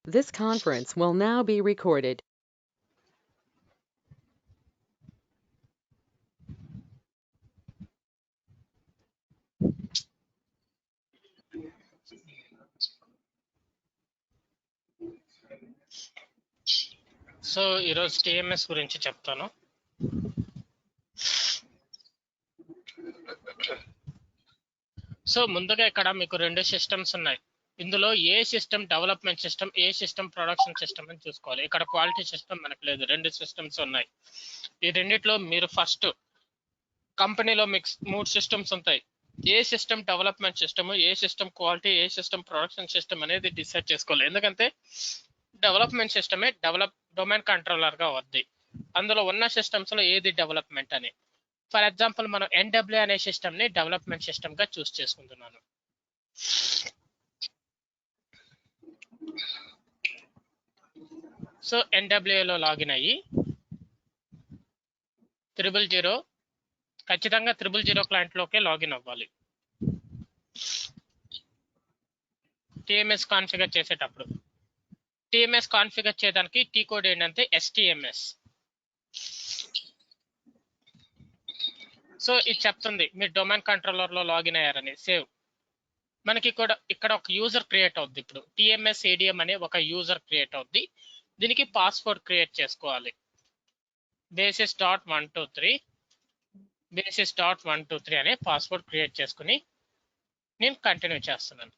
This conference will now be recorded. So ఈరోజు TMS గురించి చెప్తాను. సో ముందుగా ఇక్కడ మీకు రెండు సిస్టమ్స్ ఉన్నాయి. ఇందులో ఏ సిస్టమ్ డెవలప్మెంట్ సిస్టమ్, ఏ సిస్టమ్ ప్రొడక్షన్ సిస్టమ్ అని చూసుకోవాలి. ఇక్కడ క్వాలిటీ సిస్టమ్ మనకు లేదు, రెండు సిస్టమ్స్ ఉన్నాయి. ఈ రెండిట్లో మీరు ఫస్ట్ కంపెనీలో మీకు 3 సిస్టమ్స్ ఉంటాయి. ఏ సిస్టమ్ డెవలప్మెంట్ సిస్టమ్, ఏ సిస్టమ్ క్వాలిటీ, ఏ సిస్టమ్ ప్రొడక్షన్ సిస్టమ్ అనేది డిసైడ్ చేసుకోవాలి. ఎందుకంటే డెవలప్మెంట్ సిస్టమే డొమైన్ కంట్రోలర్ గా వద్ది. అందులో ఉన్న సిస్టమ్స్ లో ఏది డెవలప్మెంట్ అని. ఫర్ ఎగ్జాంపుల్ మనం ఎన్డబ్ల్యూ అనే సిస్టమ్ ని డెవలప్మెంట్ సిస్టమ్ గా చూస్ చేసుకుంటున్నాను. సో ఎన్డబ్ల్యూలో లాగిన్ అయ్యి 000 ఖచ్చితంగా 000 క్లయింట్ లోకే లాగిన్ అవ్వాలి. టిఎంఎస్ కాన్ఫిగర్ చేసేటప్పుడు టిఎంఎస్ కాన్ఫిగర్ చేయడానికి టీ కోడ్ ఏంటంటే ఎస్టిఎంఎస్. సో ఇది చెప్తుంది మీరు డొమైన్ కంట్రోలర్ లో లాగిన్ అయ్యారని. సేవ్ మనకి ఇక్కడ ఒక యూజర్ క్రియేట్ అవుద్ది. ఇప్పుడు టిఎంఎస్ ఏడిఎం అనే ఒక యూజర్ క్రియేట్ అవుద్ది. దీనికి పాస్వర్డ్ క్రియేట్ చేసుకోవాలి. basis.123 అనే పాస్వర్డ్ క్రియేట్ చేసుకుని నేను కంటిన్యూ చేస్తున్నాను.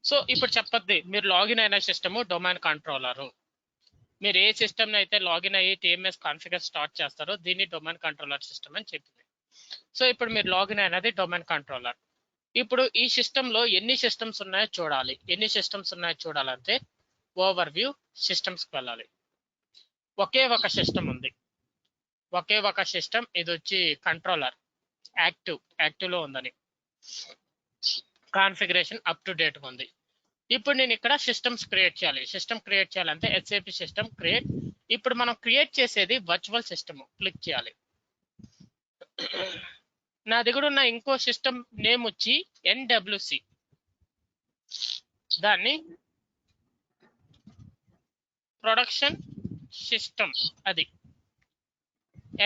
సో ఇప్పుడు చెప్పద్ది మీరు లాగిన్ అయిన సిస్టమ్ డొమైన్ కంట్రోలర్. మీరు ఏ సిస్టమ్ అయితే లాగిన్ అయ్యి టిఎంఎస్ కాన్ఫిగర్ స్టార్ట్ చేస్తారో దీన్ని డొమైన్ కంట్రోలర్ సిస్టమ్ అని చెప్పింది. సో ఇప్పుడు మీరు లాగిన్ అయినది డొమైన్ కంట్రోలర్. ఇప్పుడు ఈ సిస్టమ్ లో ఎన్ని సిస్టమ్స్ ఉన్నాయో చూడాలి. ఎన్ని సిస్టమ్స్ ఉన్నాయో చూడాలంటే ఓవర్ వ్యూ సిస్టమ్స్ కి వెళ్ళాలి. ఒకే ఒక సిస్టమ్ ఉంది. ఒకే ఒక సిస్టమ్, ఇది వచ్చి కంట్రోలర్ యాక్టివ్ లో ఉందని కాన్ఫిగరేషన్ అప్ టు డేట్ ఉంది. ఇప్పుడు నేను ఇక్కడ సిస్టమ్స్ క్రియేట్ చేయాలి. సిస్టమ్ క్రియేట్ చేయాలంటే ఎస్ఏపి సిస్టమ్ క్రియేట్. ఇప్పుడు మనం క్రియేట్ చేసేది వర్చువల్ సిస్టమ్. క్లిక్ చేయాలి. నా దగ్గర ఉన్న ఇంకో సిస్టమ్ నేమ్ వచ్చి ఎన్డబ్ల్యూసి. దాన్ని ప్రొడక్షన్ సిస్టమ్, అది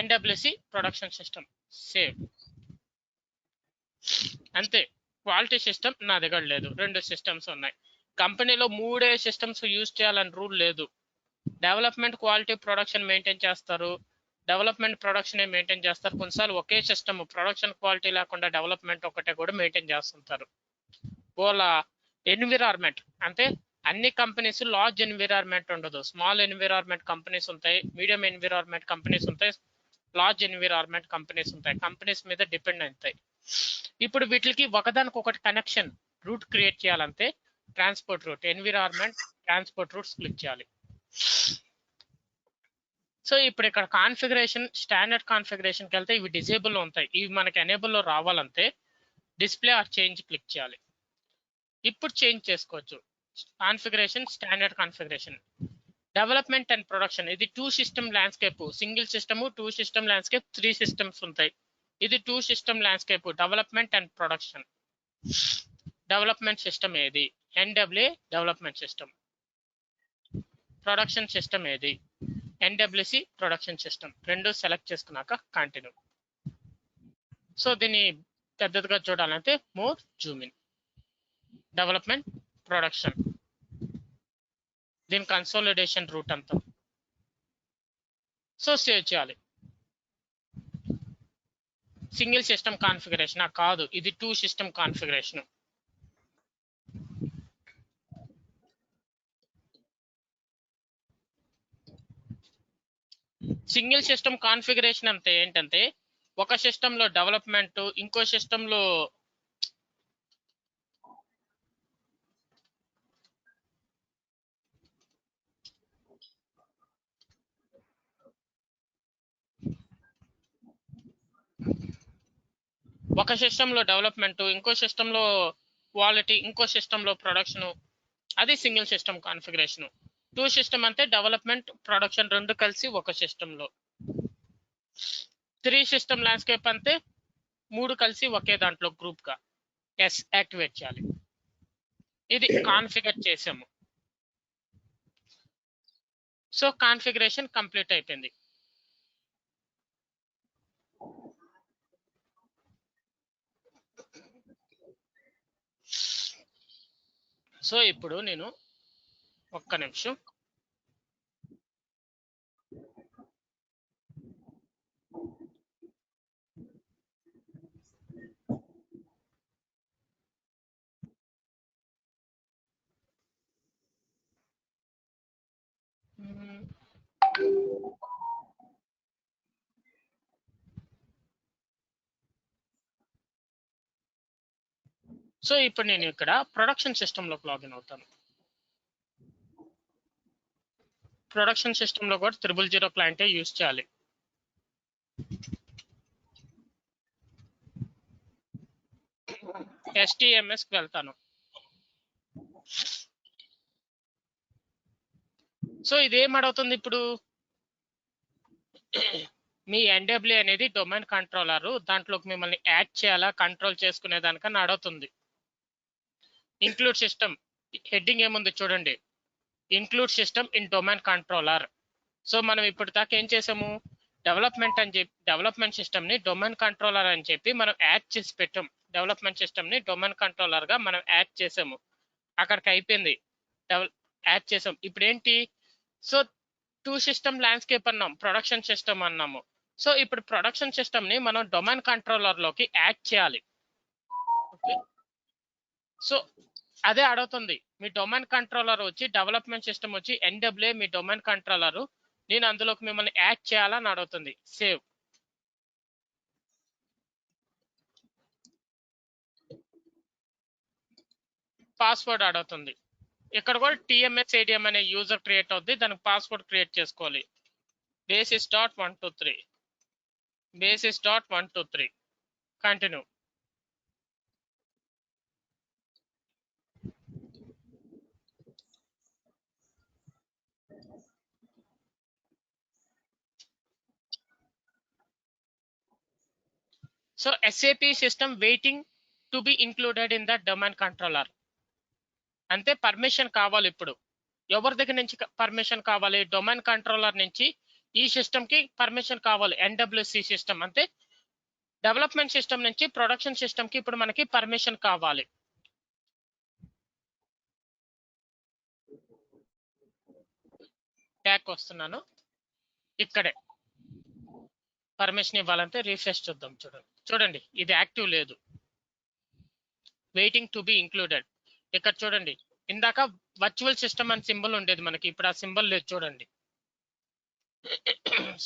ఎన్డబ్ల్యూసి ప్రొడక్షన్ సిస్టమ్. సేవ్. అంతే. క్వాలిటీ సిస్టమ్ నా దగ్గర లేదు, రెండు సిస్టమ్స్ ఉన్నాయి. కంపెనీలో 3 సిస్టమ్స్ యూజ్ చేయాలని రూల్ లేదు. డెవలప్మెంట్, క్వాలిటీ, ప్రొడక్షన్ మెయింటైన్ చేస్తారు. డెవలప్మెంట్, ప్రొడక్షన్ మెయింటైన్ చేస్తారు. కొన్నిసార్లు ఒకే సిస్టమ్ ప్రొడక్షన్ క్వాలిటీ లేకుండా డెవలప్మెంట్ ఒకటే కూడా మెయింటైన్ చేస్తుంటారు. వాళ్ళ ఎన్విరాన్మెంట్ అంటే అన్ని కంపెనీస్ లార్జ్ ఎన్విరాన్మెంట్ ఉండదు. స్మాల్ ఎన్విరాన్మెంట్ కంపెనీస్ ఉంటాయి, మీడియం ఎన్విరాన్మెంట్ కంపెనీస్ ఉంటాయి, లార్జ్ ఎన్విరాన్మెంట్ కంపెనీస్ ఉంటాయి. కంపెనీస్ మీద డిపెండ్ అవుతాయి. ఇప్పుడు వీటికి ఒకదానికొకటి కనెక్షన్ రూట్ క్రియేట్ చేయాలంటే transport route, environment transport routes click చేయాలి. సో ఇప్పుడు ఇక్కడ కాన్ఫిగరేషన్, స్టాండర్డ్ కాన్ఫిగరేషన్కి వెళ్తే ఇవి డిజేబుల్ ఉంటాయి. ఇవి మనకి ఎనేబుల్లో రావాలంటే డిస్ప్లే ఆర్ చేంజ్ క్లిక్ చేయాలి. ఇప్పుడు చేంజ్ చేసుకోవచ్చు. Configuration, standard configuration, development and production. ఇది 2 system landscape. Single system, 2 system landscape, 3 systems ఉంటాయి. ఇది 2 system landscape. Development and production. Development system ఏది? NWA development system. Production system ఏది? ఎన్డబ్ల్యూసి ప్రొడక్షన్ సిస్టమ్. రెండు select చేసుకున్నాక కంటిన్యూ. సో దీన్ని పెద్దదిగా చూడాలంటే more Zoom in. Development, production, దీని కన్సోలిడేషన్ రూట్ అంతా. సో సేవ్ చేయాలి. సింగిల్ సిస్టమ్ కాన్ఫిగరేషన్ కాదు, ఇది 2 system configuration. Single system configuration అంటే ఏంటంటే ఒక సిస్టంలో డెవలప్మెంట్, ఇంకో సిస్టంలో డెవలప్మెంట్, ఇంకో సిస్టంలో క్వాలిటీ, ఇంకో సిస్టంలో ప్రొడక్షన్. అది సింగిల్ సిస్టమ్ కాన్ఫిగరేషన్. 2 సిస్టమ్ అంటే డెవలప్మెంట్, ప్రొడక్షన్ రెండు కలిసి ఒక సిస్టంలో. 3 సిస్టమ్ ల్యాండ్స్కేప్ అంటే 3 కలిసి ఒకే దాంట్లో గ్రూప్ గా. ఎస్ యాక్టివేట్ చేయాలి. ఇది కాన్ఫిగర్ చేసాము. సో కాన్ఫిగరేషన్ కంప్లీట్ అయిపోయింది. సో ఇప్పుడు నేను ఒక్క నిమిషం సో ఇప్పుడు నేను ఇక్కడ ప్రొడక్షన్ సిస్టంలోకి లాగిన్ అవుతాను. ప్రొడక్షన్ సిస్టంలో కూడా 000 క్లయింటే యూజ్ చేయాలి. STMSకి వెళ్తాను. సో ఇదేం అడుగుతుంది ఇప్పుడు? మీ NWA అనేది డొమైన్ కంట్రోలర్, దాంట్లోకి మిమ్మల్ని యాడ్ చేయాలా కంట్రోల్ చేసుకునే దానికన్నా అడుగుతుంది. ఇంక్లూడ్ సిస్టమ్ హెడ్డింగ్ ఏముంది చూడండి, include system in domain controller. So మనం ఇప్పుడు దాకా ఏం చేసాము, డెవలప్మెంట్ అని చెప్పి డెవలప్మెంట్ సిస్టమ్ ని డొమైన్ కంట్రోలర్ అని చెప్పి మనం యాడ్ చేసి పెట్టాం. డెవలప్మెంట్ సిస్టమ్ ని డొమైన్ కంట్రోలర్ గా మనం యాడ్ చేసాము. అక్కడికి అయిపోయింది, యాడ్ చేసాం. ఇప్పుడు ఏంటి, సో 2 సిస్టమ్ ల్యాండ్స్కేప్ అన్నాం, ప్రొడక్షన్ సిస్టమ్ అన్నాము. సో ఇప్పుడు ప్రొడక్షన్ సిస్టమ్ ని మనం డొమైన్ కంట్రోలర్ లోకి యాడ్ చేయాలి. ఓకే, సో అదే అడుగుతుంది. మీ డొమైన్ కంట్రోలర్ వచ్చి డెవలప్మెంట్ సిస్టమ్ వచ్చి NWA మీ డొమైన్ కంట్రోలర్, నేను అందులోకి మిమ్మల్ని యాడ్ చేయాలని అడుగుతుంది. సేవ్. పాస్వర్డ్ అడుగుతుంది. ఇక్కడ కూడా TMS ADM అనే యూజర్ క్రియేట్ అవుద్ది, దానికి పాస్వర్డ్ క్రియేట్ చేసుకోవాలి. basis.123 basis.123 continue. So SAP system waiting to be included in the domain controller. అంతే, పర్మిషన్ కావాలి. ఇప్పుడు ఎవరి దగ్గర నుంచి పర్మిషన్ కావాలి? డొమైన్ కంట్రోలర్ నుంచి ఈ సిస్టమ్ కి పర్మిషన్ కావాలి. NWC సిస్టమ్ అంటే డెవలప్మెంట్ సిస్టమ్ నుంచి ప్రొడక్షన్ సిస్టమ్ కి ఇప్పుడు మనకి పర్మిషన్ కావాలి. ట్యాగ్ వస్తున్నాను, ఇక్కడే పర్మిషన్ ఇవ్వాలంటే రిఫ్రెష్ చూద్దాం. చూడండి ఇది యాక్టివ్ లేదు, వెయిటింగ్ టు బి ఇంక్లూడెడ్. ఇక్కడ చూడండి, ఇందాక వర్చువల్ సిస్టమ్ అని సింబల్ ఉండేది మనకి, ఇప్పుడు ఆ సింబల్ లేదు చూడండి.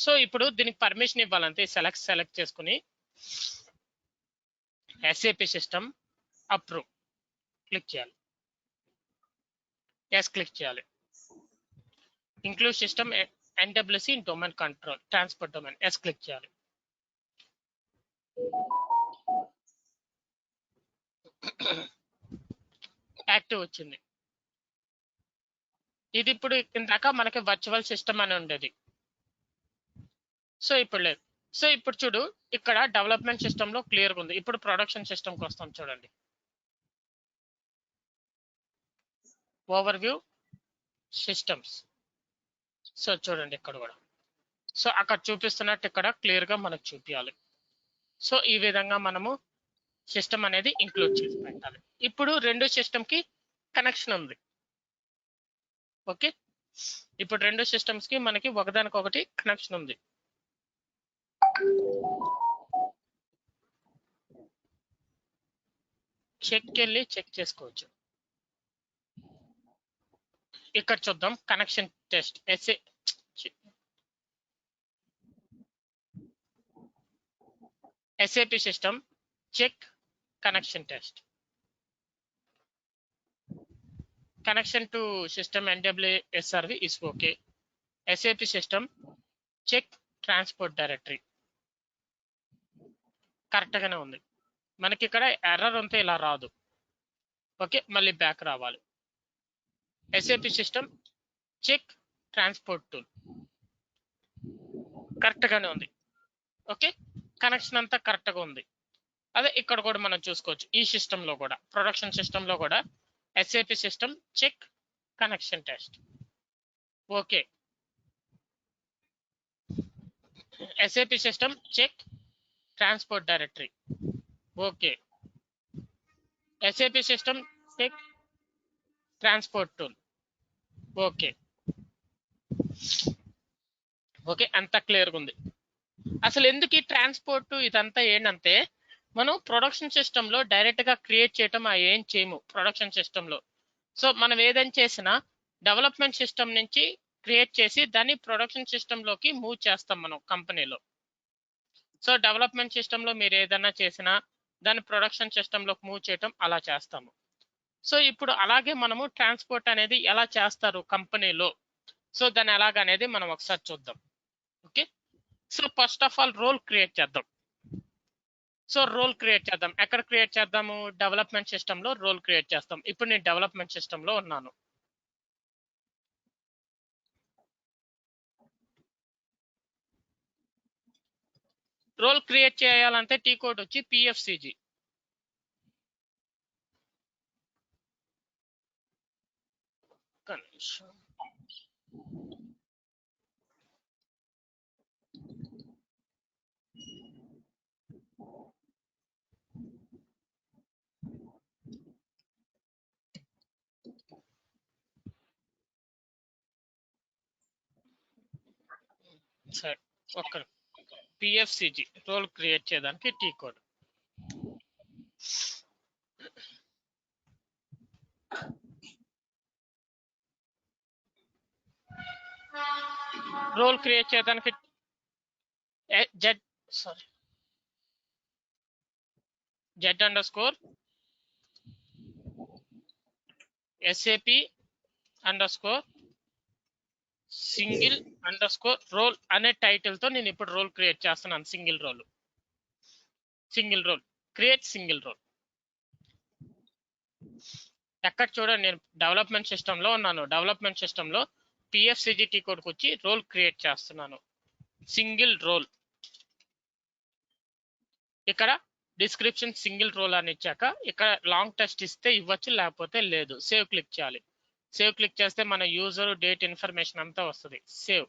సో ఇప్పుడు దీనికి పర్మిషన్ ఇవ్వాలంటే సెలెక్ట్ చేసుకుని SAP సిస్టమ్ అప్రూవ్ క్లిక్ చేయాలి. ఎస్ క్లిక్ చేయాలి. Include system NWC in domain control transport domain, yes click చేయాలి. యాక్టివ్ వచ్చింది. ఇది ఇప్పుడు ఇందాక మనకి వర్చువల్ సిస్టమ్ అని ఉండేది, సో ఇప్పుడు లేదు. సో ఇప్పుడు చూడు, ఇక్కడ డెవలప్మెంట్ సిస్టమ్ లో క్లియర్గా ఉంది. ఇప్పుడు ప్రొడక్షన్ సిస్టమ్కి వస్తాం చూడండి. Over view systems. సో చూడండి ఇక్కడ కూడా, సో అక్కడ చూపిస్తున్నట్టు ఇక్కడ క్లియర్గా మనకు చూపించాలి. సో ఈ విధంగా మనము సిస్టమ్ అనేది ఇంక్లూడ్ చేసి పెట్టాలి. ఇప్పుడు 2 సిస్టమ్ కి కనెక్షన్ ఉంది. ఓకే, ఇప్పుడు 2 సిస్టమ్స్ కి మనకి ఒకదానికొకటి కనెక్షన్ ఉంది. చెక్ చేసుకోవచ్చు. ఇక్కడ చూద్దాం connection test. SAP system check connection test. Connection to system NWA SRV is okay. SAP system check transport directory correct గానే ఉంది. మనకి ఇక్కడ ఎర్రర్ ఉంటే ఇలా రాదు. ఓకే, మళ్ళీ బ్యాక్ రావాలి. SAP system check transport tool correct గానే ఉంది. ఓకే, కనెక్షన్ అంతా కరెక్ట్ గా ఉంది. అదే ఇక్కడ కూడా మనం చూసుకోవచ్చు. ఈ సిస్టమ్ లో కూడా, ప్రొడక్షన్ సిస్టమ్ లో కూడా SAP system check connection test. Okay. SAP system check transport directory. Okay. SAP system check transport tool. Okay okay అంత క్లియర్గా ఉంది. అసలు ఎందుకు ఈ ట్రాన్స్పోర్ట్ ఇదంతా ఏంటంటే మనం ప్రొడక్షన్ సిస్టంలో డైరెక్ట్గా క్రియేట్ చేయటం ఏం చేయము ప్రొడక్షన్ సిస్టంలో. సో మనం ఏదైనా చేసినా డెవలప్మెంట్ సిస్టమ్ నుంచి క్రియేట్ చేసి దాన్ని ప్రొడక్షన్ సిస్టంలోకి మూవ్ చేస్తాం మనం కంపెనీలో. సో డెవలప్మెంట్ సిస్టంలో మీరు ఏదైనా చేసినా దాన్ని ప్రొడక్షన్ సిస్టంలోకి మూవ్ చేయటం అలా చేస్తాము. సో ఇప్పుడు అలాగే మనము ట్రాన్స్పోర్ట్ అనేది ఎలా చేస్తారు కంపెనీలో, సో దాన్ని ఎలాగనేది మనం ఒకసారి చూద్దాం. Okay, so first of all role create చేద్దాం. సో రోల్ క్రియేట్ చేద్దాం. ఎక్కడ క్రియేట్ చేద్దాము? డెవలప్మెంట్ సిస్టంలో రోల్ క్రియేట్ చేస్తాం. ఇప్పుడు నేను డెవలప్మెంట్ సిస్టంలో ఉన్నాను. రోల్ క్రియేట్ చేయాలంటే టీ కోడ్ వచ్చి PFCG. సరే ఒక్క PFCG రోల్ క్రియేట్ చేయడానికి టీ కోడ్. రోల్ క్రియేట్ చేయడానికి Z_SAP _single_role అనే టైటిల్ తో నేను ఇప్పుడు రోల్ క్రియేట్ చేస్తున్నాను. Single role create single role. ఎక్కడ చూడండి, నేను డెవలప్మెంట్ సిస్టంలో ఉన్నాను. డెవలప్మెంట్ సిస్టంలో PFCG టీ కోడ్కి వచ్చి రోల్ క్రియేట్ చేస్తున్నాను. Single role. ఇక్కడ డిస్క్రిప్షన్ సింగిల్ రోల్ అని ఇచ్చాక ఇక్కడ లాంగ్ టెక్స్ట్ ఇస్తే ఇవ్వచ్చు, లేకపోతే లేదు. సేవ్ క్లిక్ చేయాలి. సేవ్ క్లిక్ చేస్తే మన యూజర్ డేట్ ఇన్ఫర్మేషన్ అంతా వస్తుంది. సేవ్.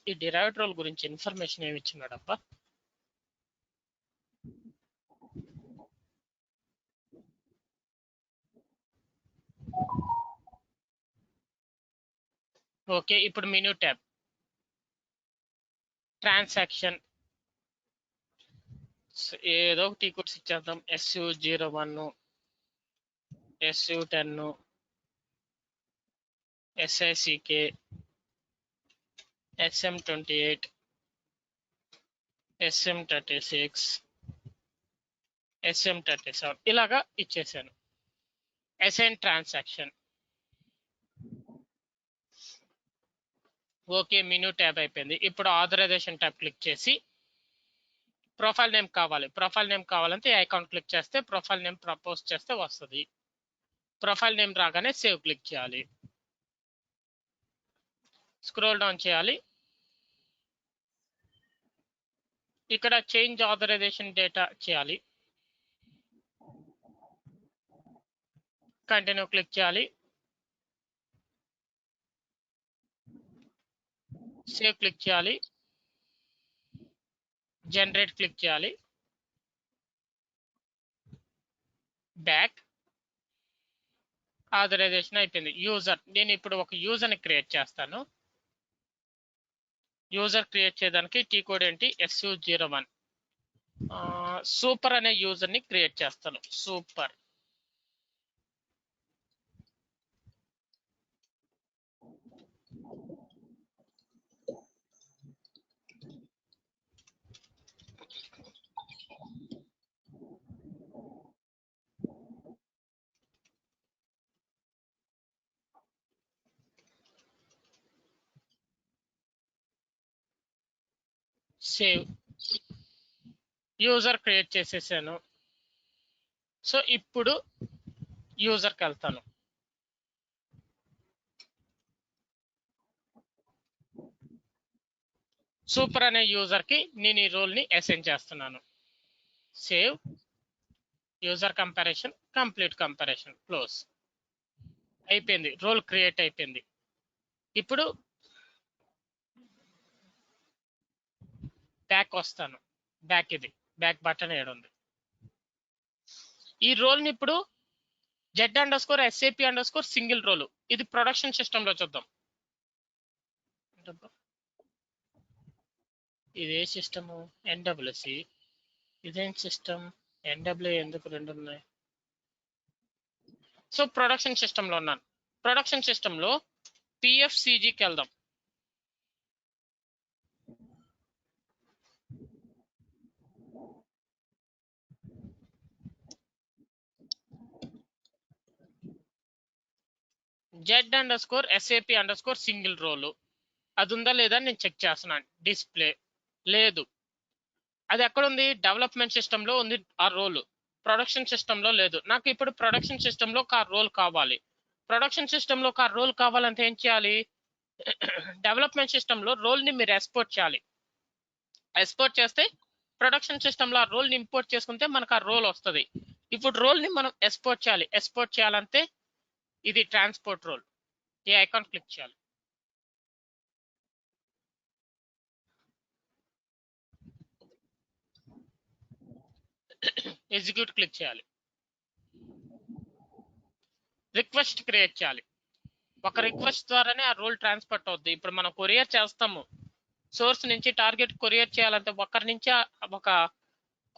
ఈ డిరైవ్డ్ రోల్ గురించి ఇన్ఫర్మేషన్ ఏమి ఇచ్చినాడబ్బా? ఓకే, ఇప్పుడు మెనూ ట్యాబ్ ట్రాన్సాక్షన్ ఏదో టీ కోడ్స్ ఇచ్చేద్దాం. SU01, SU10, SICK, SM28, SM36, SM37 ఇలాగా ఇచ్చేసాను. Assign transaction. Okay, menu tab అయిపోయింది. ఇప్పుడు ఆథరైజేషన్ ట్యాబ్ క్లిక్ చేసి ప్రొఫైల్ నేమ్ కావాలి. ప్రొఫైల్ నేమ్ కావాలంటే ఐకాన్ క్లిక్ చేస్తే ప్రొఫైల్ నేమ్ ప్రపోజ్ చేస్తే వస్తుంది. ప్రొఫైల్ నేమ్ రాగానే సేవ్ క్లిక్ చేయాలి. స్క్రోల్ డౌన్ చేయాలి. ఇక్కడ చేంజ్ ఆథరైజేషన్ డేటా చేయాలి. కంటిన్యూ క్లిక్ చేయాలి. సేవ్ క్లిక్ చేయాలి. జనరేట్ క్లిక్ చేయాలి. బ్యాక్. ఆథరైజేషన్ అయిపోయింది. యూజర్, నేను ఇప్పుడు ఒక యూజర్ని క్రియేట్ చేస్తాను. యూజర్ క్రియేట్ చేయడానికి టీ కోడ్ ఏంటి? SU01. సూపర్ అనే యూజర్ని క్రియేట్ చేస్తాను. సూపర్. సేవ్. యూజర్ క్రియేట్ చేసేసాను. సో ఇప్పుడు యూజర్కి వెళ్తాను. సూపర్ అనే యూజర్కి నేను ఈ రోల్ని అసైన్ చేస్తున్నాను. Save. User comparison, complete comparison, close అయిపోయింది. రోల్ క్రియేట్ అయిపోయింది. ఇప్పుడు బ్యాక్ వస్తాను. బ్యాక్ ఇది బ్యాక్ బటన్ ఏడుంది. ఈ రోల్ ని ఇప్పుడు Z_SAP_ సింగిల్ రోల్, ఇది ప్రొడక్షన్ సిస్టమ్ లో చూద్దాం. ఇదే సిస్టమ్ NWC, ఇదేం సిస్టమ్ NW, ఎందుకు రెండు ఉన్నాయి? సో ప్రొడక్షన్ సిస్టమ్ లో ఉన్నాను. ప్రొడక్షన్ సిస్టమ్ లో PFCGకి వెళ్దాం. Z_SAP_ సింగిల్ రోల్ అది ఉందా లేదా నేను చెక్ చేస్తున్నాను. డిస్ప్లే లేదు. అది ఎక్కడ ఉంది? డెవలప్మెంట్ సిస్టమ్ లో ఉంది ఆ రోల్. ప్రొడక్షన్ సిస్టమ్ లో లేదు. నాకు ఇప్పుడు ప్రొడక్షన్ సిస్టమ్ లో ఆ రోల్ కావాలి. ప్రొడక్షన్ సిస్టమ్ లో ఆ రోల్ కావాలంటే ఏం చేయాలి? డెవలప్మెంట్ సిస్టమ్ లో రోల్ ని మీరు ఎక్స్పోర్ట్ చేయాలి. ఎక్స్పోర్ట్ చేస్తే ప్రొడక్షన్ సిస్టమ్ లో ఆ రోల్ ని ఇంపోర్ట్ చేసుకుంటే మనకు ఆ రోల్ వస్తుంది. ఇప్పుడు రోల్ ని మనం ఎక్స్పోర్ట్ చేయాలి. ఎక్స్పోర్ట్ చేయాలంటే ఇది ట్రాన్స్పోర్ట్ రోల్, ఈ ఐకాన్ క్లిక్ చేయాలి. ఎగ్జిక్యూట్ క్లిక్ చేయాలి. రిక్వెస్ట్ క్రియేట్ చేయాలి. ఒక రిక్వెస్ట్ ద్వారానే ఆ రోల్ ట్రాన్స్పోర్ట్ అవుద్ది. ఇప్పుడు మనం కొరియర్ చేస్తాము, సోర్స్ నుంచి టార్గెట్ కొరియర్ చేయాలంటే ఒకరి నుంచి ఒక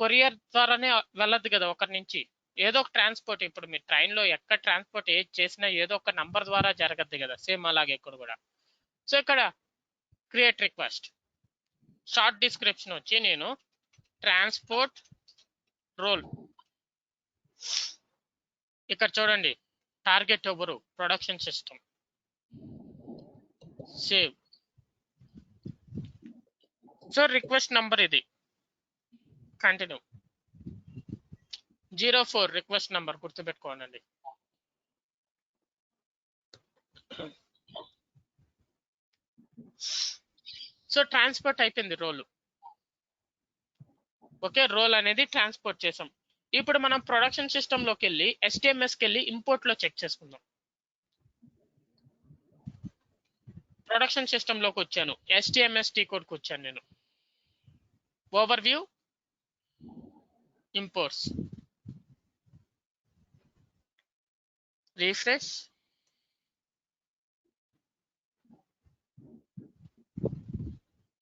కొరియర్ ద్వారానే వెళ్ళదు కదా, ఒకరి నుంచి ఏదో ఒక ట్రాన్స్పోర్ట్. ఇప్పుడు మీరు ట్రైన్లో ఎక్కడ ట్రాన్స్పోర్ట్ ఏది చేసినా ఏదో ఒక నంబర్ ద్వారా జరగద్దు కదా, సేమ్ అలాగే ఇక్కడ కూడా. సో ఇక్కడ క్రియేట్ రిక్వెస్ట్, షార్ట్ డిస్క్రిప్షన్ వచ్చి నేను ట్రాన్స్పోర్ట్ రోల్, ఇక్కడ చూడండి టార్గెట్ ఎవరు? Production system. Save. So request number ఇది. కంటిన్యూ. 04 రిక్వెస్ట్ నంబర్ గుర్తుపెట్టుకోండి. సో ట్రాన్స్పోర్ట్ అయిపోయింది రోల్. ఓకే, రోల్ అనేది ట్రాన్స్పోర్ట్ చేసాం. ఇప్పుడు మనం ప్రొడక్షన్ సిస్టమ్ లోకి వెళ్ళి HTMSకి వెళ్ళి ఇంపోర్ట్ లో చెక్ చేసుకుందాం. ప్రొడక్షన్ సిస్టమ్ లోకి వచ్చాను, HTMS కోడ్కి వచ్చాను నేను. Over view, imports, refresh,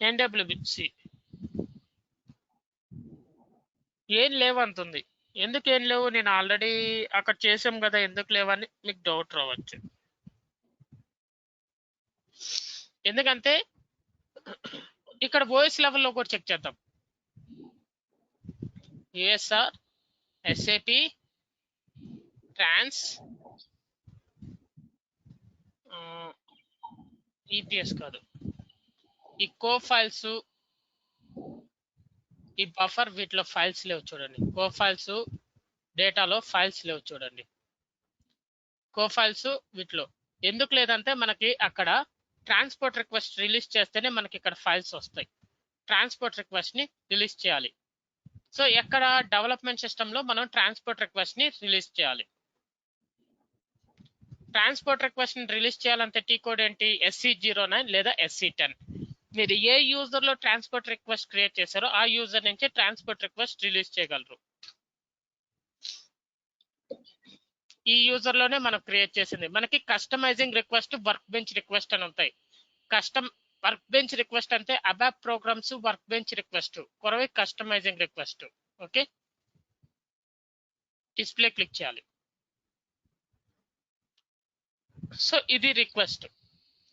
NWC ఏం లేవంటుంది. ఎందుకు ఏం లేవు? నేను ఆల్రెడీ అక్కడ చేసాం కదా, ఎందుకు లేవని మీకు డౌట్ రావచ్చు. ఎందుకంటే ఇక్కడ వాయిస్ లెవెల్లో కూడా చెక్ చేద్దాం. USR SAP ట్రాన్స్ EPS కాదు, ఈ కో ఫైల్స్, ఈ బఫర్, వీటిలో ఫైల్స్ లేవు చూడండి. కో ఫైల్స్ డేటాలో ఫైల్స్ లేవు చూడండి. కో ఫైల్స్ వీటిలో ఎందుకు లేదంటే మనకి అక్కడ ట్రాన్స్పోర్ట్ రిక్వెస్ట్ రిలీజ్ చేస్తేనే మనకి ఇక్కడ ఫైల్స్ వస్తాయి. ట్రాన్స్పోర్ట్ రిక్వెస్ట్ ని రిలీజ్ చేయాలి. సో ఎక్కడ? డెవలప్మెంట్ సిస్టమ్ లో మనం ట్రాన్స్పోర్ట్ రిక్వెస్ట్ ని రిలీజ్ చేయాలి. ట్రాన్స్పోర్ట్ రిక్వెస్ట్ ని రిలీజ్ చేయాలంటే టీ కోడ్ ఏంటి? SC09 లేదా SC10. మీరు ఏ యూజర్ లో ట్రాన్స్పోర్ట్ రిక్వెస్ట్ క్రియేట్ చేశారో ఆ యూజర్ నుంచి ట్రాన్స్పోర్ట్ రిక్వెస్ట్ రిలీజ్ చేయగలరు. ఈ యూజర్ లోనే మనం క్రియేట్ చేసింది. మనకి customizing request, work bench request అని ఉంటాయి. వర్క్ బెంచ్ రిక్వెస్ట్ అంటే ABAP programs work bench request, కొరవి customizing request. Okay, display click చేయాలి. సో ఇది రిక్వెస్ట్,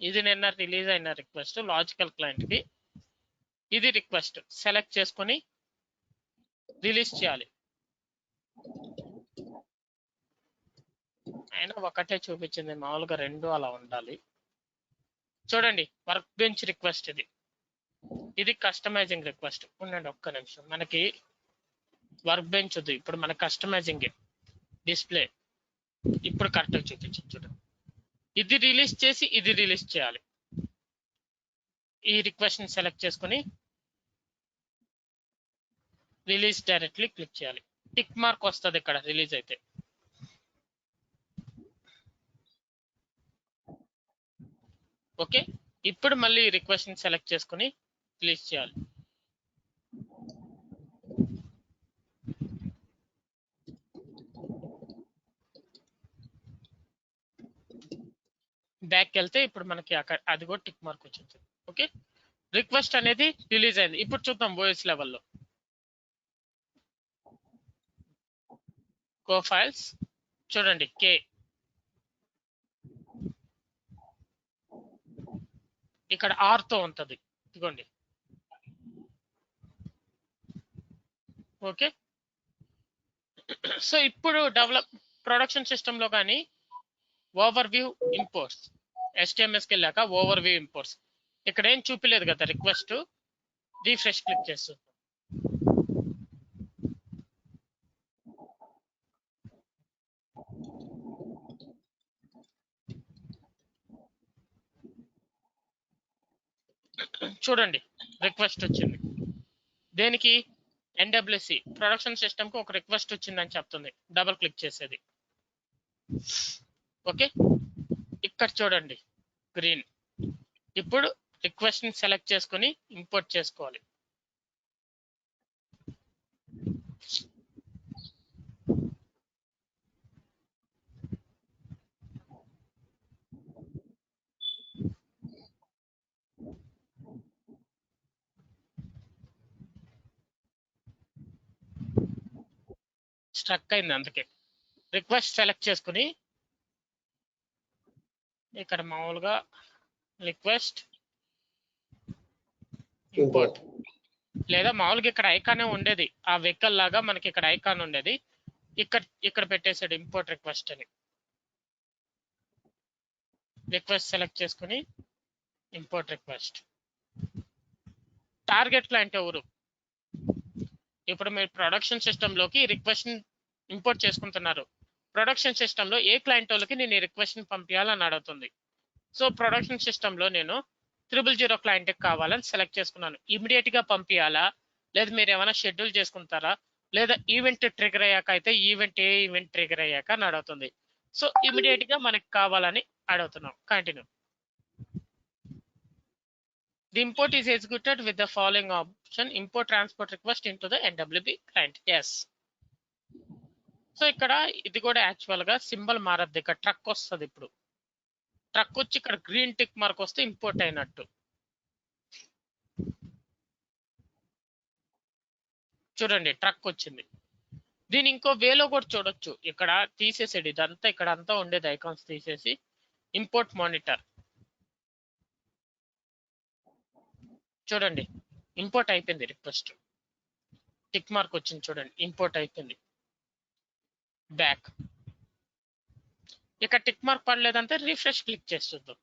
ఇది నిన్న రిలీజ్ అయిన రిక్వెస్ట్ లాజికల్ క్లయింట్ కి. ఇది రిక్వెస్ట్ సెలెక్ట్ చేసుకొని రిలీజ్ చేయాలి. అయినా ఒకటే చూపించింది, మామూలుగా రెండు అలా ఉండాలి. చూడండి వర్క్ బెంచ్ రిక్వెస్ట్ ఇది. ఇది కస్టమైజింగ్ రిక్వెస్ట్. ఉండండి ఒక్క నిమిషం, మనకి వర్క్ బెంచ్ ఉంది, ఇప్పుడు మన కస్టమైజింగ్ డిస్ప్లే ఇప్పుడు కరెక్ట్గా చూపించింది చూడండి. ఇది రిలీజ్ చేసి ఇది రిలీజ్ చేయాలి. ఈ రిక్వెస్ట్ ని సెలెక్ట్ చేసుకొని రిలీజ్ డైరెక్ట్లీ క్లిక్ చేయాలి. టిక్ మార్క్ వస్తుంది ఇక్కడ రిలీజ్ అయితే. ఓకే, ఇప్పుడు మళ్ళీ రిక్వెస్ట్ ని సెలెక్ట్ చేసుకుని రిలీజ్ చేయాలి. బ్యాక్ వెళ్తే ఇప్పుడు మనకి అక్కడ అది కూడా టిక్ మార్క్ వచ్చింది. ఓకే, రిక్వెస్ట్ అనేది రిలీజ్ అయింది. ఇప్పుడు చూద్దాం ఓఎస్ లెవెల్లో. గో ఫైల్స్, చూడండి కే ఇక్కడ ఆర్ తో ఉంటుంది, ఇదిగోండి. ఓకే, సో ఇప్పుడు ప్రొడక్షన్ సిస్టమ్ లో కానీ ఓవర్ వ్యూ ఇంపోర్ట్స్, HTMLకి వెళ్ళాక ఓవర్ వ్యూ ఇంపోర్ట్స్ ఇక్కడ ఏం చూపిలేదు కదా, రిక్వెస్ట్ రీఫ్రెష్ క్లిక్ చేస్తుంది. చూడండి రిక్వెస్ట్ వచ్చింది. దేనికి? NWC ప్రొడక్షన్ సిస్టమ్ కు ఒక రిక్వెస్ట్ వచ్చిందని చెప్తుంది. డబుల్ క్లిక్ చేసేది. ఓకే, ఇక్కడ చూడండి గ్రీన్. ఇప్పుడు రిక్వెస్ట్ ని సెలెక్ట్ చేసుకుని ఇంపోర్ట్ చేసుకోవాలి. స్ట్రక్ అయింది, అందుకే రిక్వెస్ట్ సెలెక్ట్ చేసుకుని ఇక్కడ మామూలుగా రిక్వెస్ట్ ఇంపోర్ట్, లేదా మామూలుగా ఇక్కడ ఐకానే ఉండేది, ఆ వెహికల్ లాగా మనకి ఇక్కడ ఐకాన్ ఉండేది, ఇక్కడ పెట్టేసాడు ఇంపోర్ట్ రిక్వెస్ట్ అని. రిక్వెస్ట్ సెలెక్ట్ చేసుకుని ఇంపోర్ట్ రిక్వెస్ట్. టార్గెట్ క్లయింట్ ఎవరు? ఇప్పుడు మీరు ప్రొడక్షన్ సిస్టమ్ లోకి రిక్వెస్ట్ ఇంపోర్ట్ చేసుకుంటున్నారు. ప్రొడక్షన్ సిస్టమ్ లో ఏ క్లయింట్ వాళ్ళకి నేను ఈ రిక్వెస్ట్ ని పంపించాలని అడుగుతుంది. సో ప్రొడక్షన్ సిస్టమ్ లో నేను 000 క్లయింట్ కావాలని సెలెక్ట్ చేసుకున్నాను. ఇమీడియట్ గా పంపించాలా, లేదా మీరు ఏమైనా షెడ్యూల్ చేసుకుంటారా, లేదా ఈవెంట్ ట్రిగర్ అయ్యాక అయితే ఏ ఈవెంట్ ట్రిగర్ అయ్యాక అని అడుగుతుంది. సో ఇమీడియట్ గా మనకి కావాలని అడుగుతున్నాం. Continue. The import is executed with the following option: import transport request into the NWB client. Yes. So ఇక్కడ ఇది కూడా యాక్చువల్ గా సింబల్ మారద్దు, ఇక్కడ ట్రక్ వస్తుంది. ఇప్పుడు ట్రక్ వచ్చి ఇక్కడ గ్రీన్ టిక్ మార్క్ వస్తే ఇంపోర్ట్ అయినట్టు. చూడండి ట్రక్ వచ్చింది. దీని ఇంకో వేలో కూడా చూడొచ్చు. ఇక్కడ తీసేసాడు ఇదంతా, ఇక్కడ అంతా ఉండేది ఐకాన్స్ తీసేసి ఇంపోర్ట్ మానిటర్. చూడండి ఇంపోర్ట్ అయిపోయింది. రిక్వెస్ట్ టిక్ మార్క్ వచ్చింది, చూడండి ఇంపోర్ట్ అయిపోయింది. బ్యాక్, ఇక్కడ టిక్ మార్క్ పడలేదంటే రీఫ్రెష్ క్లిక్ చేస్తుందాం.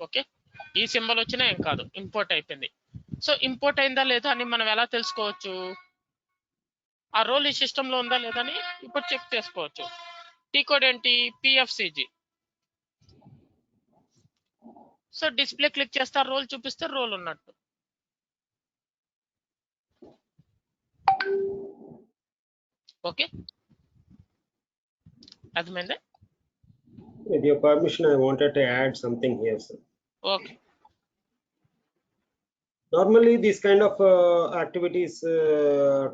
ఓకే, ఈ సింబల్ వచ్చినా ఏం కాదు, ఇంపోర్ట్ అయిపోయింది. సో ఇంపోర్ట్ అయిందా లేదా అని మనం ఎలా తెలుసుకోవచ్చు? ఆ రోల్ ఈ సిస్టమ్ లో ఉందా లేదా అని ఇప్పుడు చెక్ చేసుకోవచ్చు. టీ కోడ్ ఏంటి? PFCG. సో డిస్ప్లే క్లిక్ చేస్తే రోల్ చూపిస్తే రోల్ ఉన్నట్టు. ఓకే, అర్థమైందా? With your permission, I wanted to add something here, sir. Okay. Normally, these kind of activities,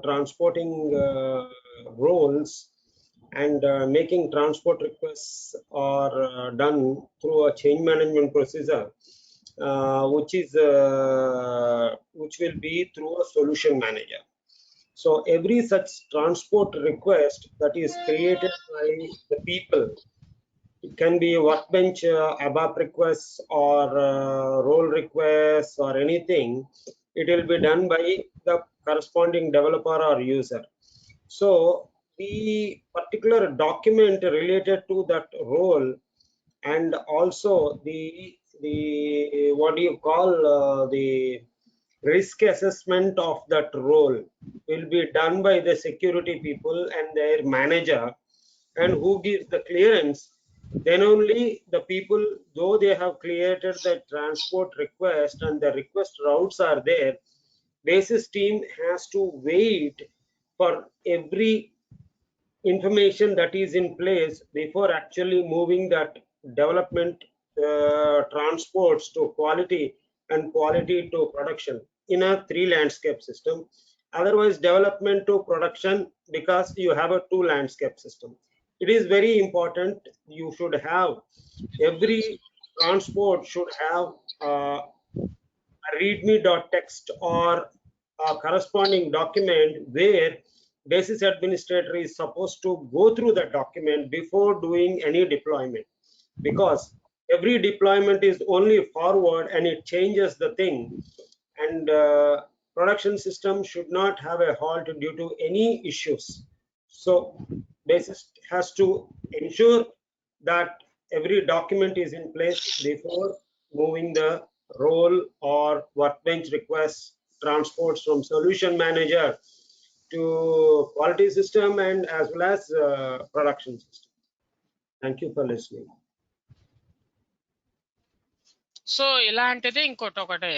transporting roles and making transport requests are done through a change management procedure, which will be through a solution manager. So every such transport request that is created by the people, it can be a workbench ABAP requests or role requests or anything, it will be done by the corresponding developer or user. So the particular document related to that role and also the what do you call the risk assessment of that role will be done by the security people and their manager, and who gives the clearance. Then only the people, though they have created the transport request and the request routes are there, basis team has to wait for every information that is in place before actually moving that development transports to quality and quality to production in a 3 landscape system. Otherwise, development to production, because you have a 2 landscape system. It is very important. You should have every transport should have a readme.txt or a corresponding document where basis administrator is supposed to go through the document before doing any deployment, because every deployment is only forward and it changes the thing, and production system should not have a halt due to any issues. So basis has to ensure that every document is in place before moving the role or workbench requests transports from solution manager to quality system and as well as production system. Thank you for listening. So ఇలాంటిది ఒకటి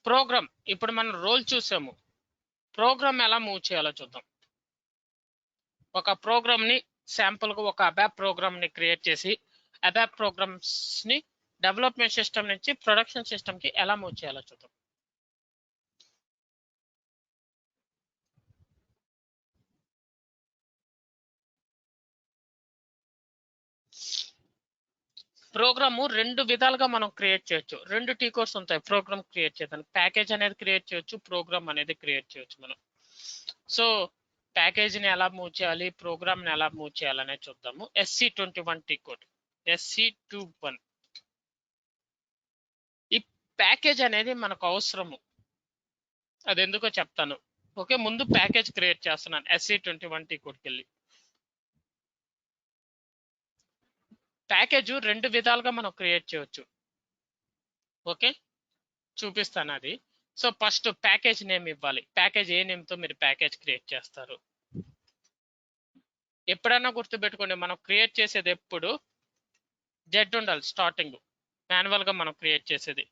programme. ఇప్పుడు మనం role చూసాము, programme ఎలా move చేయాలో చూద్దాం. ఒక programme ని శాంపుల్ కు ఒక అబాప్ ప్రోగ్రామ్ ని క్రియేట్ చేసి అబాప్ ప్రోగ్రామ్స్ ని డెవలప్మెంట్ సిస్టమ్ నుంచి ప్రొడక్షన్ సిస్టమ్ కి ఎలా మూవ్ చేయాలో చూద్దాం. ప్రోగ్రామ్ 2 విధాలుగా మనం క్రియేట్ చేయొచ్చు. 2 టీ కోర్స్ ఉంటాయి ప్రోగ్రామ్ క్రియేట్ చేయడానికి. ప్యాకేజ్ అనేది క్రియేట్ చేయొచ్చు, ప్రోగ్రామ్ అనేది క్రియేట్ చేయొచ్చు మనం. సో ప్యాకేజ్ ని ఎలా మూవ్ చేయాలి, ప్రోగ్రామ్ ని ఎలా మూవ్ చేయాలనే చూద్దాము. SC21 T code, SC21. ఈ ప్యాకేజ్ అనేది మనకు అవసరము, అది ఎందుకో చెప్తాను. ఓకే, ముందు ప్యాకేజ్ క్రియేట్ చేస్తున్నాను. SC21 టీ కోడ్కి వెళ్ళి ప్యాకేజ్ 2 విధాలుగా మనం క్రియేట్ చేయొచ్చు. ఓకే, చూపిస్తాను అది. సో ఫస్ట్ ప్యాకేజ్ నేమ్ ఇవ్వాలి. ప్యాకేజ్ ఏ నేమ్ తో మీరు ప్యాకేజ్ క్రియేట్ చేస్తారు ఎప్పుడైనా గుర్తుపెట్టుకోండి, మనం క్రియేట్ చేసేది ఎప్పుడు జెడ్ ఉండాలి. స్టార్టింగ్ మాన్యువల్ గా మనం క్రియేట్ చేసేది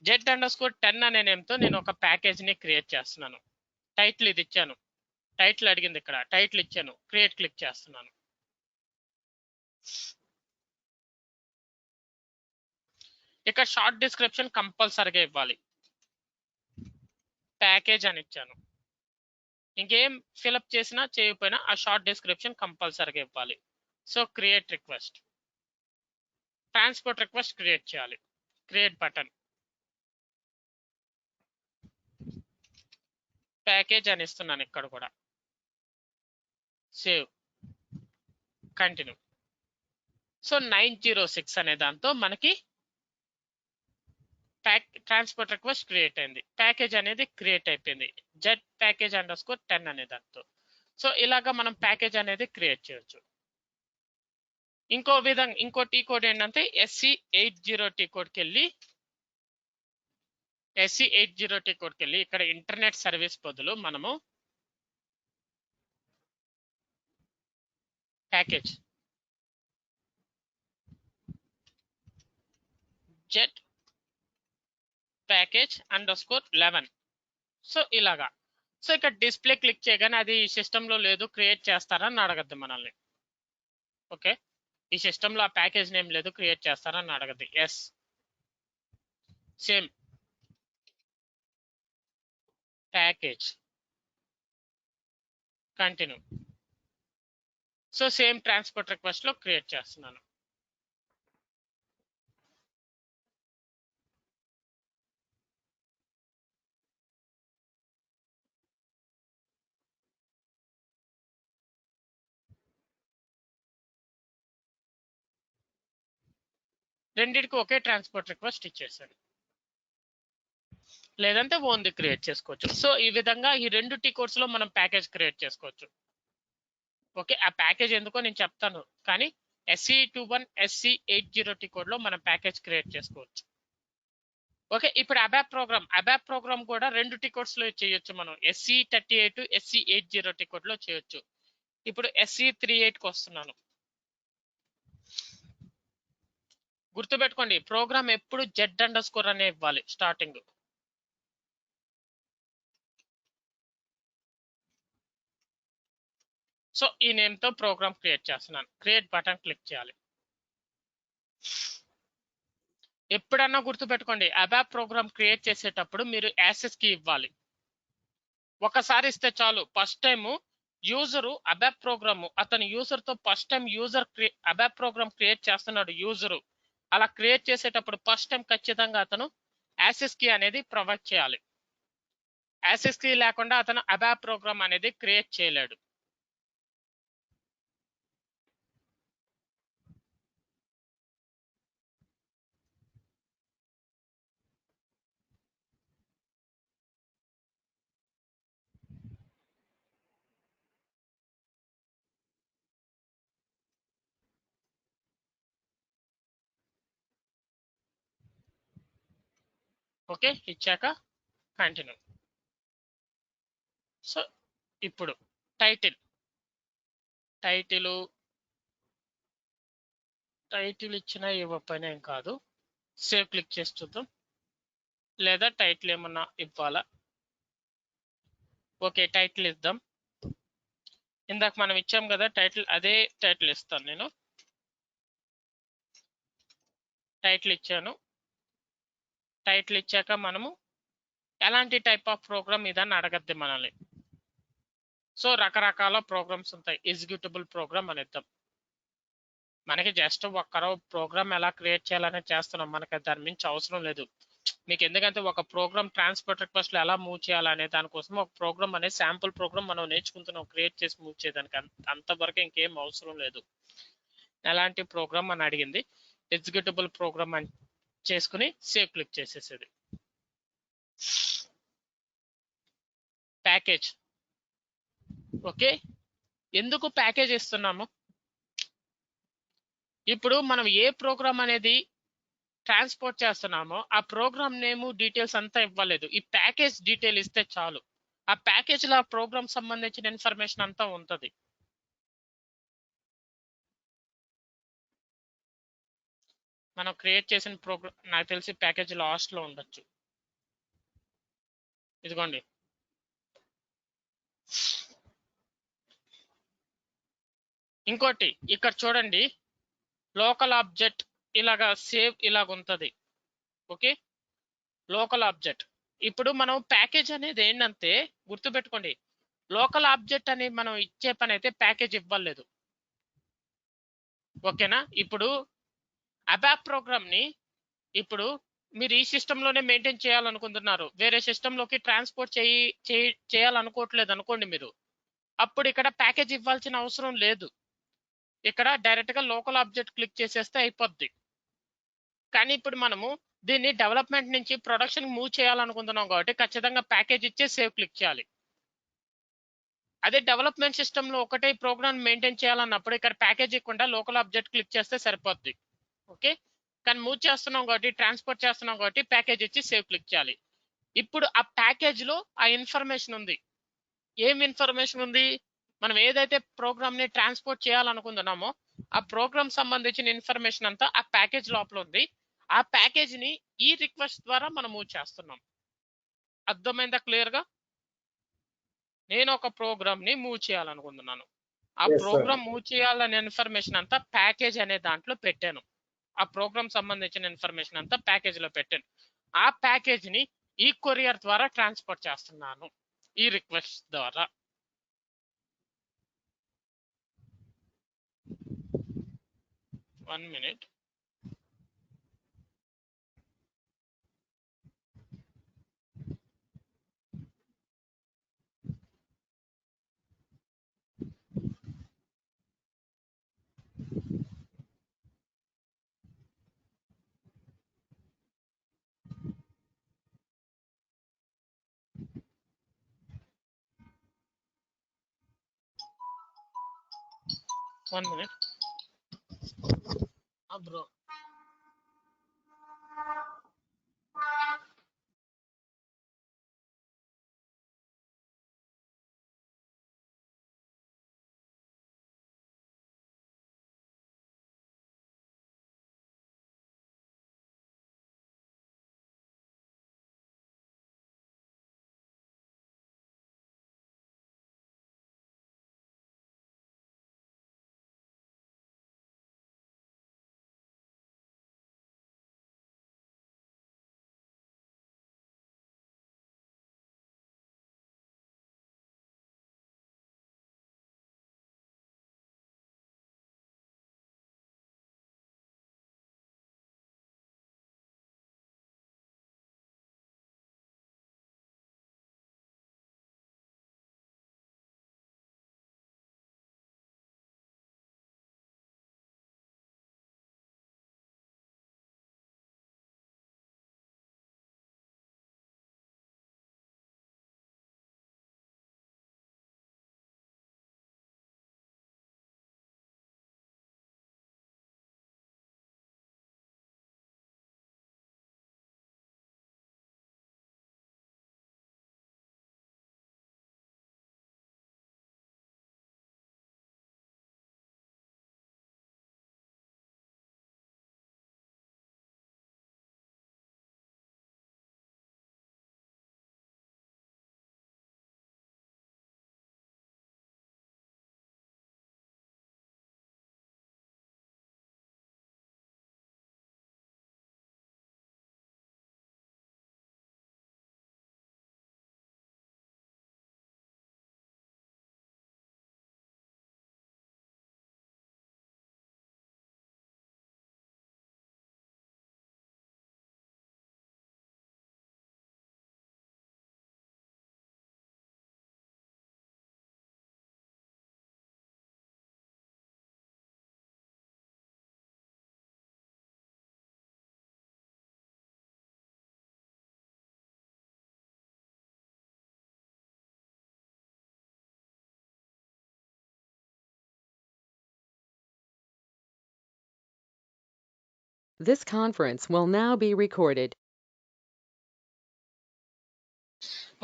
Z_10 అనే నేమ్ తో నేను ఒక ప్యాకేజ్ ని క్రియేట్ చేస్తున్నాను. టైటిల్ ఇది ఇచ్చాను, టైటిల్ అడిగింది, ఇక్కడ టైటిల్ ఇచ్చాను, క్రియేట్ క్లిక్ చేస్తున్నాను. ఇక షార్ట్ డిస్క్రిప్షన్ కంపల్సరీగా ఇవ్వాలి. ప్యాకేజ్ అని ఇచ్చాను. ఇంకేం ఫిలప్ చేసినా చేయకపోయినా ఆ షార్ట్ డిస్క్రిప్షన్ కంపల్సరీగా ఇవ్వాలి. So create request, transport request create చేయాలి. క్రియేట్ బటన్, ప్యాకేజ్ అని ఇస్తున్నాను ఇక్కడ కూడా. Save, continue. సో 906 అనే దాంతో మనకి ట్రాన్స్పోర్ట్ రిక్వెస్ట్ క్రియేట్ అయింది. ప్యాకేజ్ అనేది క్రియేట్ అయిపోయింది Z_package_10 అనే దాంతో. సో ఇలాగా మనం ప్యాకేజ్ అనేది క్రియేట్ చేయొచ్చు. ఇంకో టీ కోడ్ ఏంటంటే SC80 టీ కోడ్కి వెళ్ళి ఇక్కడ ఇంటర్నెట్ సర్వీస్ బదులు మనము ప్యాకేజ్ Z_package_11. సో ఇలాగా. సో ఇక్కడ డిస్ప్లే క్లిక్ చేయగానే అది ఈ సిస్టంలో లేదు, క్రియేట్ చేస్తారని అడగద్దు మనల్ని. ఓకే, ఈ సిస్టంలో ఆ ప్యాకేజ్ నేమ్ లేదు, క్రియేట్ చేస్తారని అడగద్దు. Yes, same package, continue. So same transport request లో క్రియేట్ చేస్తున్నాను. రెండింటికి ఒకే ట్రాన్స్పోర్ట్ రిక్వెస్ట్ ఇచ్చేసాను, లేదంటే ఓన్ది క్రియేట్ చేసుకోవచ్చు. సో ఈ విధంగా ఈ 2 టీ కోడ్స్ లో మనం ప్యాకేజ్ క్రియేట్ చేసుకోవచ్చు. ఓకే, ఆ ప్యాకేజ్ ఎందుకో నేను చెప్తాను, కానీ SC21 SC80 టీ కోడ్ లో మనం ప్యాకేజ్ క్రియేట్ చేసుకోవచ్చు. ఓకే, ఇప్పుడు అబాప్ ప్రోగ్రామ్ కూడా 2 టీ కోడ్స్ లో చేయొచ్చు మనం. SC38 SC80 టీ కోడ్ లో చేయొచ్చు. ఇప్పుడు SC38 కి వస్తున్నాను. గుర్తుపెట్టుకోండి, ప్రోగ్రామ్ ఎప్పుడు Z_ అనే ఇవ్వాలి స్టార్టింగ్. సో ఈ నేమ్తో ప్రోగ్రామ్ క్రియేట్ చేస్తున్నాను. క్రియేట్ బటన్ క్లిక్ చేయాలి. ఎప్పుడన్నా గుర్తుపెట్టుకోండి, అబాప్ ప్రోగ్రామ్ క్రియేట్ చేసేటప్పుడు మీరు యాక్సెస్ కీ ఇవ్వాలి. ఒకసారి ఇస్తే చాలు. ఫస్ట్ టైం యూజరు అబాప్ ప్రోగ్రామ్ అతని యూజర్తో ఫస్ట్ టైం అబాప్ ప్రోగ్రామ్ క్రియేట్ చేస్తున్నాడు యూజరు. అలా క్రియేట్ చేసేటప్పుడు ఫస్ట్ టైం ఖచ్చితంగా అతను యాక్సెస్ కీ అనేది ప్రొవైడ్ చేయాలి. యాక్సెస్ కీ లేకుండా అతను అబాప్ ప్రోగ్రామ్ అనేది క్రియేట్ చేయలేడు. ఓకే, ఇచ్చాక కంటిన్యూ. సో ఇప్పుడు టైటిల్ ఇచ్చినా ఇవ్వకపోయినా ఏం కాదు. సేవ్ క్లిక్ చేసి చూద్దాం. లేదా టైటిల్ ఏమన్నా ఇవ్వాలా? ఓకే, టైటిల్ ఇద్దాం. ఇందాక మనం ఇచ్చాం కదా టైటిల్, అదే టైటిల్ ఇస్తాను నేను. టైటిల్ ఇచ్చాను. టైటిల్ ఇచ్చాక మనము ఎలాంటి టైప్ ఆఫ్ ప్రోగ్రామ్ ఇదని అడగద్ది మనల్ని. సో రకరకాల ప్రోగ్రామ్స్ ఉంటాయి. ఎగ్జిక్యూటబుల్ ప్రోగ్రామ్ అని ఇద్దాం. మనకి జస్ట్ ఒక్కరో ప్రోగ్రామ్ ఎలా క్రియేట్ చేయాలని చేస్తున్నాం, మనకి దాని మించి అవసరం లేదు మీకు. ఎందుకంటే ఒక ప్రోగ్రామ్ ట్రాన్స్పోర్ట్ రిక్వెస్ట్లు ఎలా మూవ్ చేయాలనే దానికోసం ఒక ప్రోగ్రామ్ అనే శాంపుల్ ప్రోగ్రామ్ మనం నేర్చుకుంటున్నాం క్రియేట్ చేసి మూవ్ చేయడానికి. అంతవరకు ఇంకేం అవసరం లేదు. ఎలాంటి ప్రోగ్రామ్ అని అడిగింది, ఎగ్జిక్యూటబుల్ ప్రోగ్రామ్ అని చేసుకుని సేవ్ క్లిక్ చేసేసేది. ప్యాకేజ్. ఓకే, ఎందుకు ప్యాకేజ్ ఇస్తున్నాము? ఇప్పుడు మనం ఏ ప్రోగ్రామ్ అనేది ట్రాన్స్పోర్ట్ చేస్తున్నామో ఆ ప్రోగ్రామ్ నేమ్ డీటెయిల్స్ అంతా ఇవ్వలేదు. ఈ ప్యాకేజ్ డీటెయిల్ ఇస్తే చాలు. ఆ ప్యాకేజ్ లో ప్రోగ్రామ్ సంబంధించిన ఇన్ఫర్మేషన్ అంతా ఉంటుంది. మనం క్రియేట్ చేసిన ప్రోగ్రామ్ నాకు తెలిసి ప్యాకేజ్ లాస్ట్ లో ఉండొచ్చు. ఇదిగోండి, ఇంకోటి ఇక్కడ చూడండి, లోకల్ ఆబ్జెక్ట్ ఇలాగా సేవ్ ఇలాగ ఉంటుంది. Okay, local object. ఇప్పుడు మనం ప్యాకేజ్ అనేది ఏంటంటే గుర్తుపెట్టుకోండి, లోకల్ ఆబ్జెక్ట్ అనేది మనం ఇచ్చే పని అయితే ప్యాకేజ్ ఇవ్వలేదు. ఓకేనా? ఇప్పుడు అబాప్ ప్రోగ్రామ్ ని ఇప్పుడు మీరు ఈ సిస్టంలోనే మెయింటైన్ చేయాలనుకుంటున్నారు, వేరే సిస్టంలోకి ట్రాన్స్పోర్ట్ చేయాలనుకోవట్లేదు అనుకోండి మీరు. అప్పుడు ఇక్కడ ప్యాకేజ్ ఇవ్వాల్సిన అవసరం లేదు. ఇక్కడ డైరెక్ట్ గా లోకల్ ఆబ్జెక్ట్ క్లిక్ చేసేస్తే అయిపోద్ది. కానీ ఇప్పుడు మనము దీన్ని డెవలప్మెంట్ నుంచి ప్రొడక్షన్ మూవ్ చేయాలనుకుంటున్నాం కాబట్టి ఖచ్చితంగా ప్యాకేజ్ ఇచ్చే సేవ్ క్లిక్ చేయాలి. అదే డెవలప్మెంట్ సిస్టమ్ లో ఒకటే ప్రోగ్రామ్ మెయింటైన్ చేయాలన్నప్పుడు ఇక్కడ ప్యాకేజ్ ఇవ్వకుండా లోకల్ ఆబ్జెక్ట్ క్లిక్ చేస్తే సరిపోద్ది. ఓకే, కానీ మూవ్ చేస్తున్నాం కాబట్టి ట్రాన్స్పోర్ట్ చేస్తున్నాం కాబట్టి ప్యాకేజ్ ఇచ్చి సేవ్ క్లిక్ చేయాలి. ఇప్పుడు ఆ ప్యాకేజ్ లో ఆ ఇన్ఫర్మేషన్ ఉంది. ఏం ఇన్ఫర్మేషన్ ఉంది? మనం ఏదైతే ప్రోగ్రామ్ ని ట్రాన్స్పోర్ట్ చేయాలనుకుంటున్నామో ఆ ప్రోగ్రామ్ సంబంధించిన ఇన్ఫర్మేషన్ అంతా ఆ ప్యాకేజ్ లోపల ఉంది. ఆ ప్యాకేజ్ ని ఈ రిక్వెస్ట్ ద్వారా మనం మూవ్ చేస్తున్నాం. అర్థమైందా క్లియర్ గా? నేను ఒక ప్రోగ్రామ్ ని మూవ్ చేయాలనుకుంటున్నాను. ఆ ప్రోగ్రామ్ మూవ్ చేయాలనే ఇన్ఫర్మేషన్ అంతా ప్యాకేజ్ అనే దాంట్లో పెట్టాను. ఆ ప్రోగ్రామ్ సంబంధించిన ఇన్ఫర్మేషన్ అంతా ప్యాకేజ్ లో పెట్టాను. ఆ ప్యాకేజ్ ని ఈ కొరియర్ ద్వారా ట్రాన్స్పోర్ట్ చేస్తున్నాను ఈ రిక్వెస్ట్ ద్వారా. One minute. Bro. This conference will now be recorded.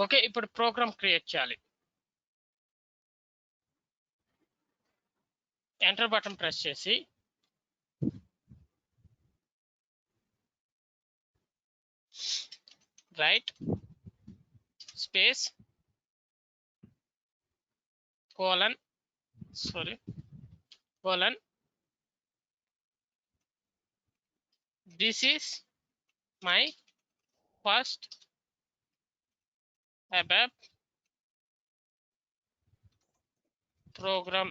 Okay, ఇప్పుడు ప్రోగ్రామ్ క్రియేట్ చేయాలి. ఎంటర్ బటన్ ప్రెస్ చేసి right space colon this is my first ABAP program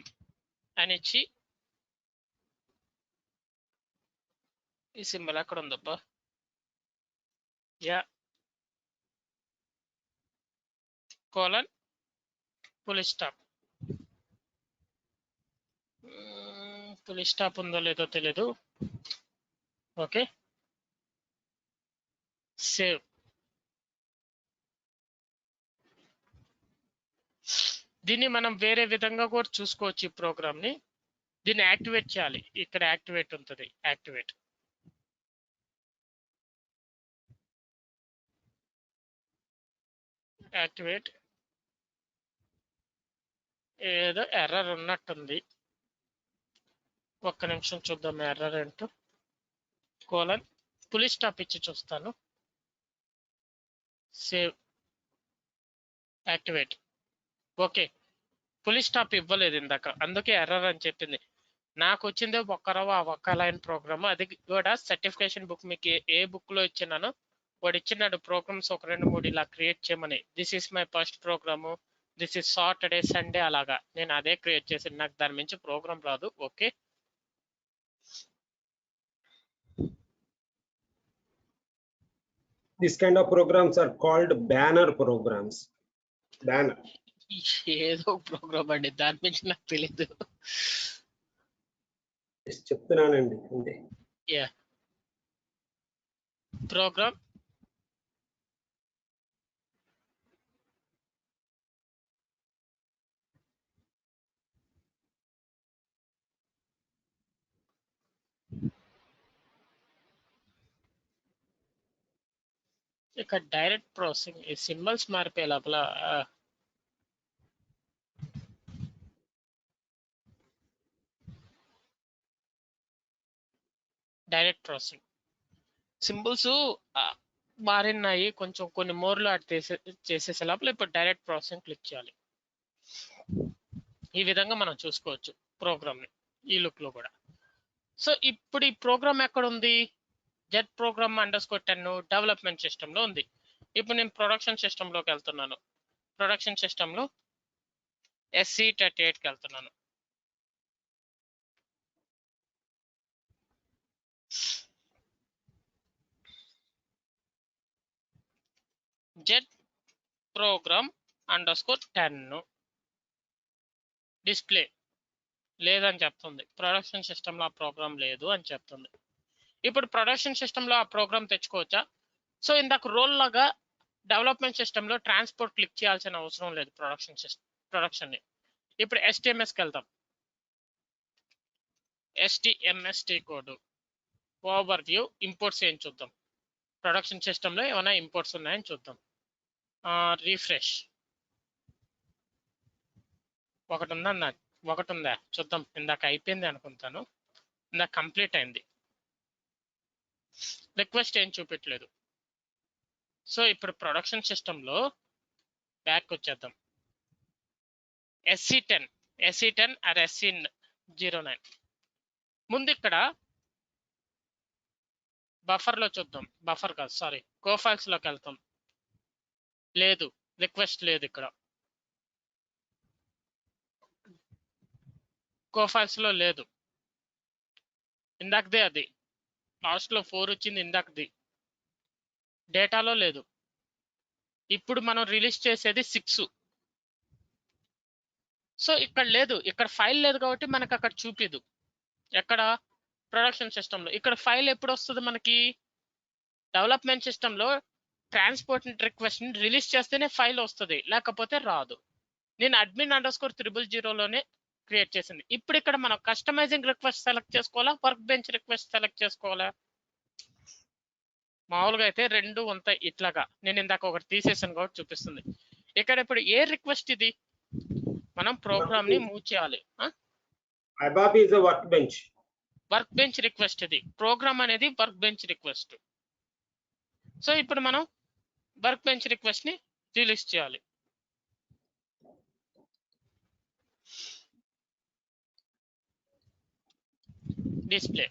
అని ఇచ్చి ఈ సింబల్ అక్కడ ఉందబ్బా, yeah colon full stop. Full stop ఉందో లేదో తెలీదు. Okay, save. దీన్ని మనం వేరే విధంగా కూడా చూసుకోవచ్చు. ఈ ప్రోగ్రామ్ ని దీన్ని యాక్టివేట్ చేయాలి. ఇక్కడ యాక్టివేట్ ఉంటుంది, యాక్టివేట్ ఏదో ఎర్రర్ ఉన్నట్టుంది. ఒక్క నిమిషం చూద్దాం ఎర్రర్ ఏంటో. కోలన్ ఫుల్ స్టాప్ ఇచ్చి చూస్తాను. Save, activate. Okay, full stop ఇవ్వలేదు ఇందాక, అందుకే ఎర్రర్ అని చెప్పింది. నాకు వచ్చిందే ఒక్క లైన్ ప్రోగ్రామ్. అది కూడా సర్టిఫికేషన్ బుక్. మీకు ఏ బుక్ లో ఇచ్చినానో వాడు ఇచ్చినాడు ప్రోగ్రామ్స్ ఒక 2-3 ఇలా క్రియేట్ చేయమని. This is my first program, this is Saturday Sunday, అలాగా నేను అదే క్రియేట్ చేసి నాకు దాని మించి ప్రోగ్రామ్ రాదు. Okay, This kind of programs are called banner programs. Banner. ఏదో ప్రోగ్రామ్ అండి, దాని మించి నాకు తెలీదు. చెప్తున్నానండి అంతే. యా, ప్రోగ్రామ్ ఇక్కడ డైరెక్ట్ ప్రాసెసింగ్. ఈ సింబల్స్ మారిపోయే లోపల డైరెక్ట్ ప్రాసెసింగ్ సింబల్స్ మారినాయి కొంచెం. కొన్ని మోర్లు అటు చేసేసే లోపల ఇప్పుడు డైరెక్ట్ ప్రాసెసింగ్ క్లిక్ చేయాలి. ఈ విధంగా మనం చూసుకోవచ్చు ప్రోగ్రామ్ని ఈ లుక్ లో కూడా. సో ఇప్పుడు ఈ ప్రోగ్రామ్ ఎక్కడ ఉంది? జెట్ ప్రోగ్రామ్ _10 డెవలప్మెంట్ సిస్టమ్ లో ఉంది. ఇప్పుడు నేను ప్రొడక్షన్ సిస్టమ్ లోకి వెళ్తున్నాను. ప్రొడక్షన్ సిస్టమ్ లో SC38కి వెళ్తున్నాను. జెట్ ప్రోగ్రామ్ _10 డిస్ప్లే లేదని చెప్తుంది. ప్రొడక్షన్ సిస్టమ్ లో ఆ ప్రోగ్రామ్ లేదు అని చెప్తుంది. ఇప్పుడు ప్రొడక్షన్ సిస్టమ్ లో ఆ ప్రోగ్రామ్ తెచ్చుకోవచ్చా? సో ఇందాక రోల్ లాగా డెవలప్మెంట్ సిస్టమ్ లో ట్రాన్స్పోర్ట్ క్లిక్ చేయాల్సిన అవసరం లేదు ప్రొడక్షన్ ని. ఇప్పుడు HTMS కి వెళ్తాం. HTMST code over view imports ఏం చూద్దాం. ప్రొడక్షన్ సిస్టమ్ లో ఏమైనా ఇంపోర్ట్స్ ఉన్నాయని చూద్దాం. రీఫ్రెష్. ఒకటి ఉందా చూద్దాం. ఇందాక అయిపోయింది అనుకుంటాను. ఇందాక కంప్లీట్ అయింది. రిక్వెస్ట్ ఏం చూపించలేదు. సో ఇప్పుడు ప్రొడక్షన్ సిస్టమ్ లో బ్యాక్ వచ్చేద్దాం. SC10 are SC09. ముందు ఇక్కడ బఫర్ లో చూద్దాం. బఫర్ కాదు, సారీ, కోఫైల్స్ లోకి వెళ్తాం. లేదు, రిక్వెస్ట్ లేదు ఇక్కడ. కోఫైల్స్ లో లేదు. ఇందాకదే అది లాస్ట్ లో 4 వచ్చింది ఇందాకది. డేటాలో లేదు. ఇప్పుడు మనం రిలీజ్ చేసేది 6. సో ఇక్కడ లేదు, ఇక్కడ ఫైల్ లేదు కాబట్టి మనకు అక్కడ చూపిదు. ఎక్కడ? ప్రొడక్షన్ సిస్టమ్ లో. ఇక్కడ ఫైల్ ఎప్పుడు వస్తుంది మనకి? డెవలప్మెంట్ సిస్టమ్ లో ట్రాన్స్పోర్ట్ రిక్వెస్ట్ ని రిలీజ్ చేస్తేనే ఫైల్ వస్తుంది, లేకపోతే రాదు. నేను admin _000 లోనే క్రియేట్ చేసింది. ఇప్పుడు ఇక్కడ మనం కస్టమైజింగ్ రిక్వెస్ట్ సెలెక్ట్ చేసుకోవాలా, వర్క్ బెంచ్ రిక్వెస్ట్ సెలెక్ట్ చేసుకోవాలా? మామూలుగా అయితే రెండు ఉంటాయి ఇట్లాగా. నేను ఇందాక ఒకటి తీసేసాను కాబట్టి చూపిస్తుంది. ఇక్కడ ఇప్పుడు ఏ రిక్వెస్ట్ ఇది? మనం ప్రోగ్రామ్ ని మూవ్ చేయాలి. ABAP is a workbench. Work bench request ఇది. ప్రోగ్రామ్ అనేది వర్క్ బెంచ్ రిక్వెస్ట్. సో ఇప్పుడు మనం వర్క్ బెంచ్ రిక్వెస్ట్ ని రిలీజ్ చేయాలి. Display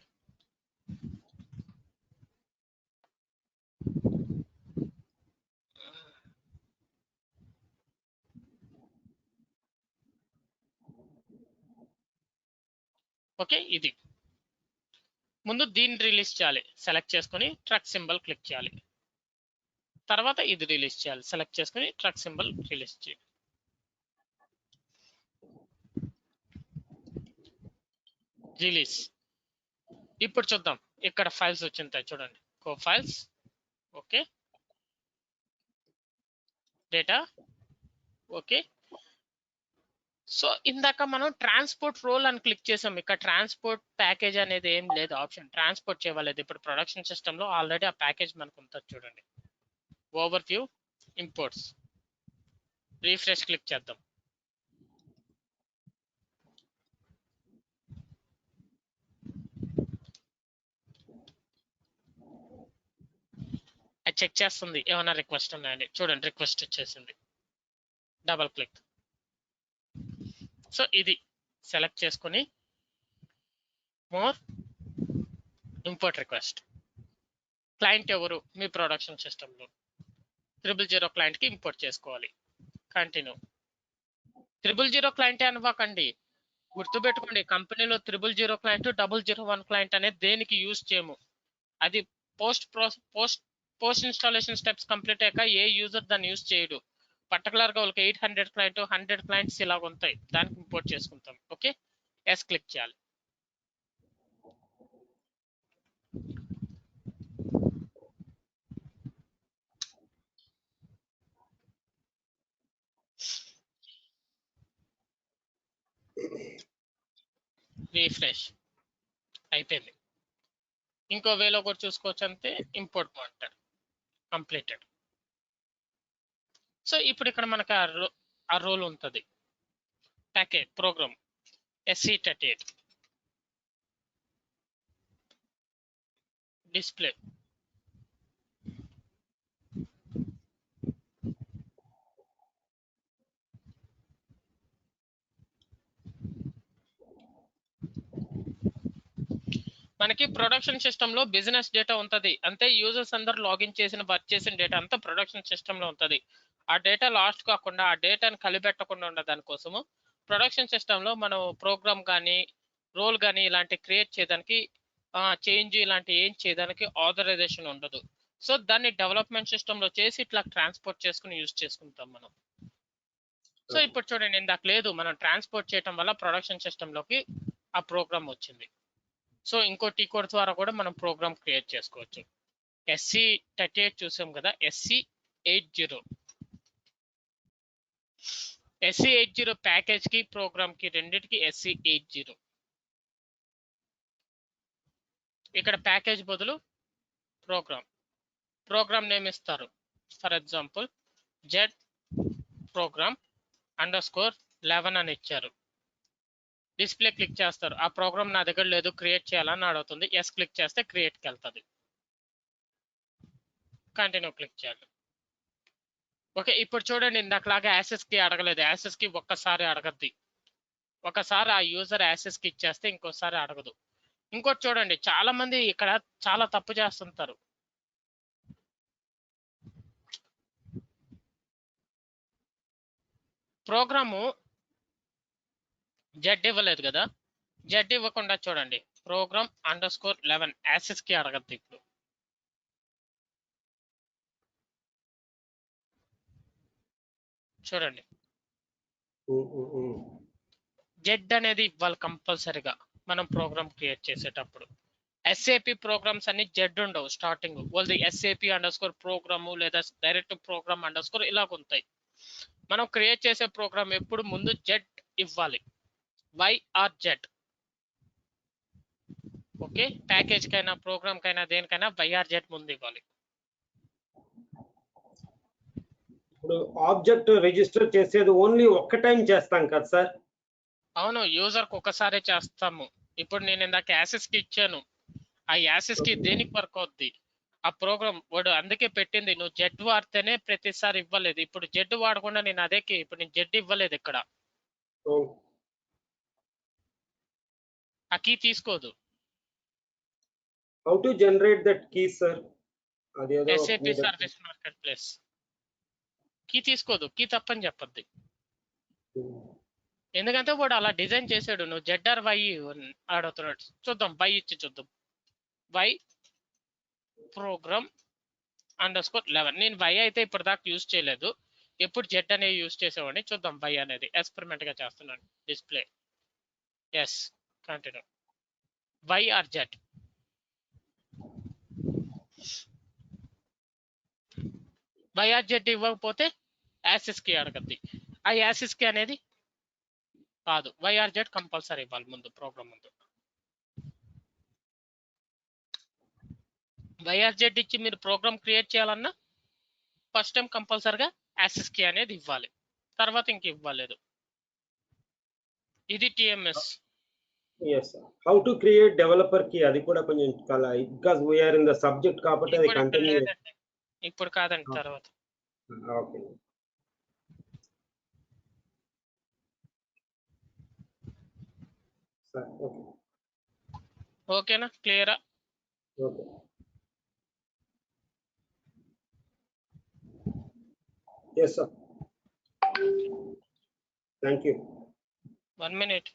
okay. ఇది ముందు దీన్ని రిలీజ్ చేయాలి. సెలెక్ట్ చేసుకొని ట్రక్ సింబల్ క్లిక్ చేయాలి. తర్వాత ఇది రిలీజ్ చేయాలి. సెలెక్ట్ చేసుకొని ట్రక్ సింబల్ రిలీజ్ చేయాలి. రిలీజ్. ఇప్పుడు చూద్దాం. ఇక్కడ ఫైల్స్ వచ్చింటాయి చూడండి. Co files. Okay. Data. Okay. So ఇందాక మనం ట్రాన్స్పోర్ట్ రోల్ అని క్లిక్ చేసాం. ఇక్కడ ట్రాన్స్పోర్ట్ ప్యాకేజ్ అనేది ఏం లేదు ఆప్షన్. ట్రాన్స్పోర్ట్ చేయలేదు. ఇప్పుడు ప్రొడక్షన్ సిస్టమ్ లో ఆల్రెడీ ఆ ప్యాకేజ్ మనకు ఉంటుంది చూడండి. Over view, imports. Refresh click చేద్దాం. అది చెక్ చేస్తుంది ఏమైనా రిక్వెస్ట్ ఉన్నాయండి. చూడండి రిక్వెస్ట్ వచ్చేసింది. Double click. సో ఇది సెలెక్ట్ చేసుకొని మోర్, ఇంపోర్ట్ రిక్వెస్ట్. క్లయింట్ ఎవరు? మీ ప్రొడక్షన్ సిస్టంలో 000 క్లయింట్కి ఇంపోర్ట్ చేసుకోవాలి. కంటిన్యూ. 000 క్లయింట్ అనవాకండి, గుర్తుపెట్టుకోండి. కంపెనీలో 000 క్లయింట్, 001 క్లయింట్ అనేది దేనికి యూజ్ చేయము. అది పోస్ట్ ఇన్స్టాలేషన్ స్టెప్స్ కంప్లీట్ అయ్యాక ఏ యూజర్ దాన్ని యూజ్ చేయడు. పర్టికులర్గా వాళ్ళకి 800 క్లయింట్, 100 క్లయింట్స్ ఇలాగ ఉంటాయి. దానికి ఇంపోర్ట్ చేసుకుంటాం. ఓకే. ఎస్ క్లిక్ చేయాలి. రీఫ్రెష్ అయిపోయింది. ఇంకో వేలో కూడా చూసుకోవచ్చు అంతే. Import monitor completed. సో ఇప్పుడు ఇక్కడ మనకు ఆ రోల్ ఉంటుంది. Package program SC38 display. మనకి ప్రొడక్షన్ సిస్టమ్ లో బిజినెస్ డేటా ఉంటుంది. అంతే యూజర్స్ అందరు లాగిన్ చేసిన వర్క్ చేసిన డేటా అంతా ప్రొడక్షన్ సిస్టమ్ లో ఉంటుంది. ఆ డేటా లాస్ట్ కాకుండా ఆ డేటాను కలిపెట్టకుండా ఉన్న దానికోసము ప్రొడక్షన్ సిస్టమ్ లో మనం ప్రోగ్రామ్ కానీ రోల్ కానీ ఇలాంటి క్రియేట్ చేయడానికి చేంజ్ ఇలాంటి ఏం చేయడానికి ఆథరైజేషన్ ఉండదు. సో దాన్ని డెవలప్మెంట్ సిస్టమ్ లో చేసి ఇట్లా ట్రాన్స్పోర్ట్ చేసుకుని యూజ్ చేసుకుంటాం మనం. సో ఇప్పుడు చూడండి ఇందాక లేదు, మనం ట్రాన్స్పోర్ట్ చేయడం వల్ల ప్రొడక్షన్ సిస్టమ్ లోకి ఆ ప్రోగ్రామ్ వచ్చింది. సో ఇంకో టీ కోడ్ ద్వారా కూడా మనం ప్రోగ్రామ్ క్రియేట్ చేసుకోవచ్చు. SC38 చూసాం కదా. SC80 ప్యాకేజ్ కి ప్రోగ్రామ్ కి రెండింటికి SC80. ఇక్కడ ప్యాకేజ్ బదులు ప్రోగ్రామ్ నేమ్ ఇస్తారు. ఫర్ ఎగ్జాంపుల్ జెడ్ ప్రోగ్రామ్ _11 అని ఇచ్చారు. డిస్ప్లే క్లిక్ చేస్తారు. ఆ ప్రోగ్రామ్ నా దగ్గర లేదు, క్రియేట్ చేయాలని అడుగుతుంది. ఎస్ క్లిక్ చేస్తే క్రియేట్కి వెళ్తుంది. కంటిన్యూ క్లిక్ చేయాలి. ఓకే. ఇప్పుడు చూడండి ఇందాకలాగా యాక్సెస్ కి అడగలేదు. యాక్సెస్ కి ఒక్కసారి అడగద్ది. ఒకసారి ఆ యూజర్ యాక్సెస్ కి ఇచ్చేస్తే ఇంకోసారి అడగదు. ఇంకోటి చూడండి, చాలా మంది ఇక్కడ చాలా తప్పు చేస్తుంటారు. ప్రోగ్రాము జెడ్ ఇవ్వలేదు కదా. జెడ్ ఇవ్వకుండా చూడండి ప్రోగ్రామ్ _11 యాక్సెస్ కి అడగద్దు. ఇప్పుడు చూడండి జెడ్ అనేది ఇవ్వాలి కంపల్సరిగా మనం ప్రోగ్రామ్ క్రియేట్ చేసేటప్పుడు. SAP ప్రోగ్రామ్స్ అన్ని జెడ్ ఉండవు స్టార్టింగ్. వాళ్ళది SAP _ప్రోగ్రామ్ లేదా డైరెక్ట్ ప్రోగ్రామ్ _ ఇలాగ ఉంటాయి. మనం క్రియేట్ చేసే ప్రోగ్రామ్ ఎప్పుడు ముందు జెడ్ ఇవ్వాలి. YRZ. ఓకే. ప్యాకేజ్ కైనా ప్రోగ్రామ్ కైనా దేనికైనా YRZ ముందు ఇవ్వాలి. ఇప్పుడు ఆబ్జెక్ట్ రిజిస్టర్ చేసేది ఓన్లీ ఒక్క టైం చేస్తాం కదా సార్? అవును, యూజర్కి ఒకసారే చేస్తాము. ఇప్పుడు నేను ఇందాక యాసెస్ కి ఇచ్చాను, ఆ యాసెస్ కి దేనికి వర్క్ అవుద్ది ఆ ప్రోగ్రామ్? వాడు అందుకే పెట్టింది, నువ్వు జెడ్ వాడితేనే ప్రతిసారి ఇవ్వలేదు. ఇప్పుడు జెడ్ వాడకుండా నేను అదేకి ఇప్పుడు నేను జెడ్ ఇవ్వలేదు ఇక్కడ, ఆ కీ తీసుకోదు. How to generate that key sir? అదేదో SAP service market place key తీసుకోదు, కీ తప్పని చెప్పద్ది. ఎందుకంటే వాడు అలా డిజైన్ చేశాడు. నువ్వు జెడ్ ఆర్ వై ఆడుతున్నాడు. చూద్దాం, వై ఇచ్చి చూద్దాం. Y program _11. నేను వై అయితే ఇప్పటిదాకా యూజ్ చేయలేదు, ఎప్పుడు జెడ్ అనేది యూజ్ చేసేవాడిని. చూద్దాం వై అనేది ఎక్స్పెరిమెంట్ గా చేస్తున్నాను. Display yes continue. Y R Z? Y R Z ఇవ్వకపోతే యాసిస్ కి అడగద్ది. ఆ యాసిస్ కి అనేది కాదు, వై ఆర్ జెడ్ కంపల్సరీ ఇవ్వాలి ముందు, ప్రోగ్రామ్ ముందు. వై ఆర్ జెడ్ ఇచ్చి మీరు ప్రోగ్రామ్ క్రియేట్ చేయాలన్నా ఫస్ట్ టైం కంపల్సరీగా యాసిస్ కి అనేది ఇవ్వాలి, తర్వాత ఇంక ఇవ్వలేదు. ఇది TMS. yes sir. How to create developer key అది కూడా కొంచెం because we are in the subject కాబట్టి అది కంటిన్యూ. ఇప్పుడు కాదండి, తర్వాత. Okay sir. ఓకే ఓకేనా, క్లియరా? Okay yes sir. Thank you. 1 minute.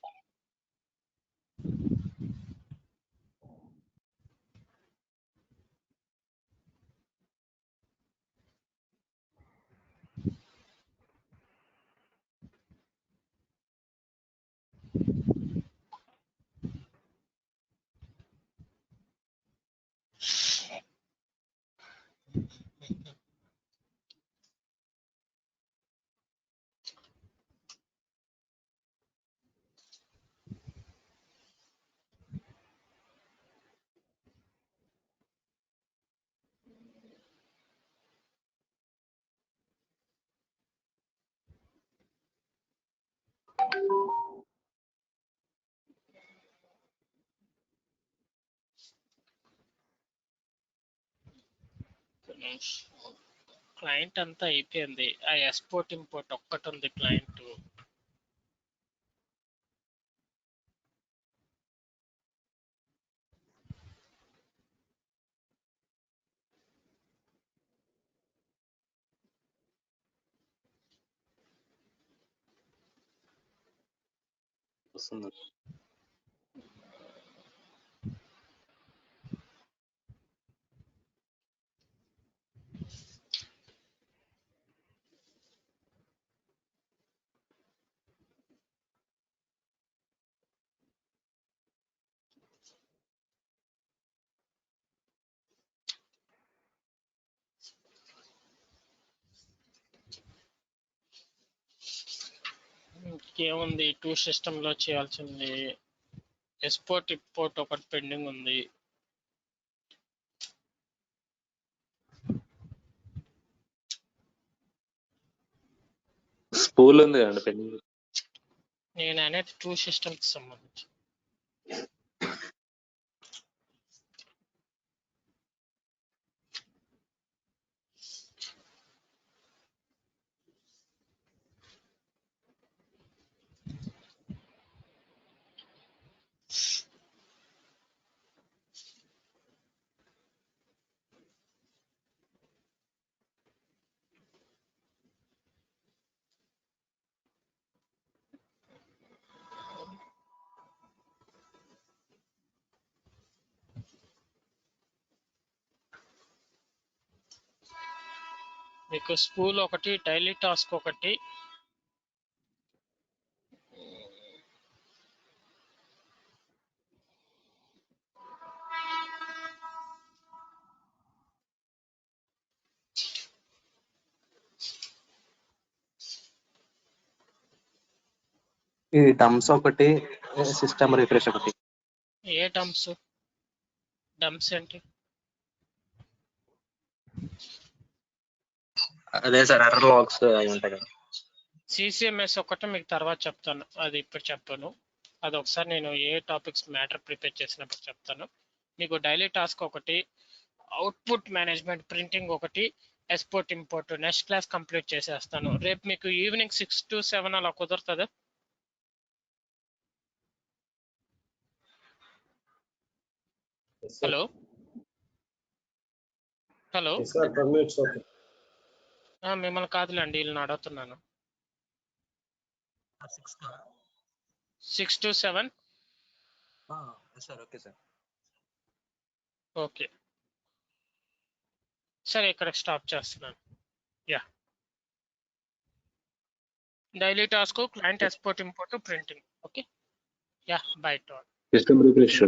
Client అంతా అయిపోయింది, ఆ ఎక్స్పోర్ట్ ఇంపోర్ట్ ఒక్కటి ఉంది క్లయింట్. వస్తుంది. ఇంకేముంది, 2 సిస్టమ్ లో చేయాల్సింది. ఎక్స్పోర్ట్ ఇంపోర్ట్ ఒకటి పెండింగ్ ఉంది. స్పూల్ ఉంది కదండి పెండింగ్. నేను అనేది 2 సిస్టమ్స్ సంబంధించి. మీకు స్కూల్ ఒకటి, డైలీ టాస్క్ ఒకటి, ఈ డమ్స్ ఒకటి, సిస్టమ్ రిఫ్రెష్ ఒకటి. ఏ డమ్స్? డమ్స్ ఏంటి? అదే సార్ ఎర్రర్ లాగ్స్ అవి ఉంటాయి కదా. సిసిఎంఎస్ ఒకటి మీకు తర్వాత చెప్తాను, అది ఇప్పుడు చెప్పను. అది ఒకసారి నేను ఏ టాపిక్స్ మ్యాటర్ ప్రిపేర్ చేసినప్పుడు చెప్తాను. మీకు డైలీ టాస్క్ ఒకటి, అవుట్పుట్ మేనేజ్మెంట్ ప్రింటింగ్ ఒకటి, export import next class complete చేసేస్తాను. రేపు మీకు ఈవినింగ్ 6 to 7 అలా కుదురుతుందా? Yes, sir. Hello hello Yes, sir. Permits, okay. మిమ్మల్ని కాదులేండి, వీళ్ళని అడుగుతున్నాను. 6 to 7. Sir okay sir. Okay సరే, ఇక్కడ స్టాప్ చేస్తున్నాను. Yeah, daily task client export import printing. Okay, yeah, by to all. System refresh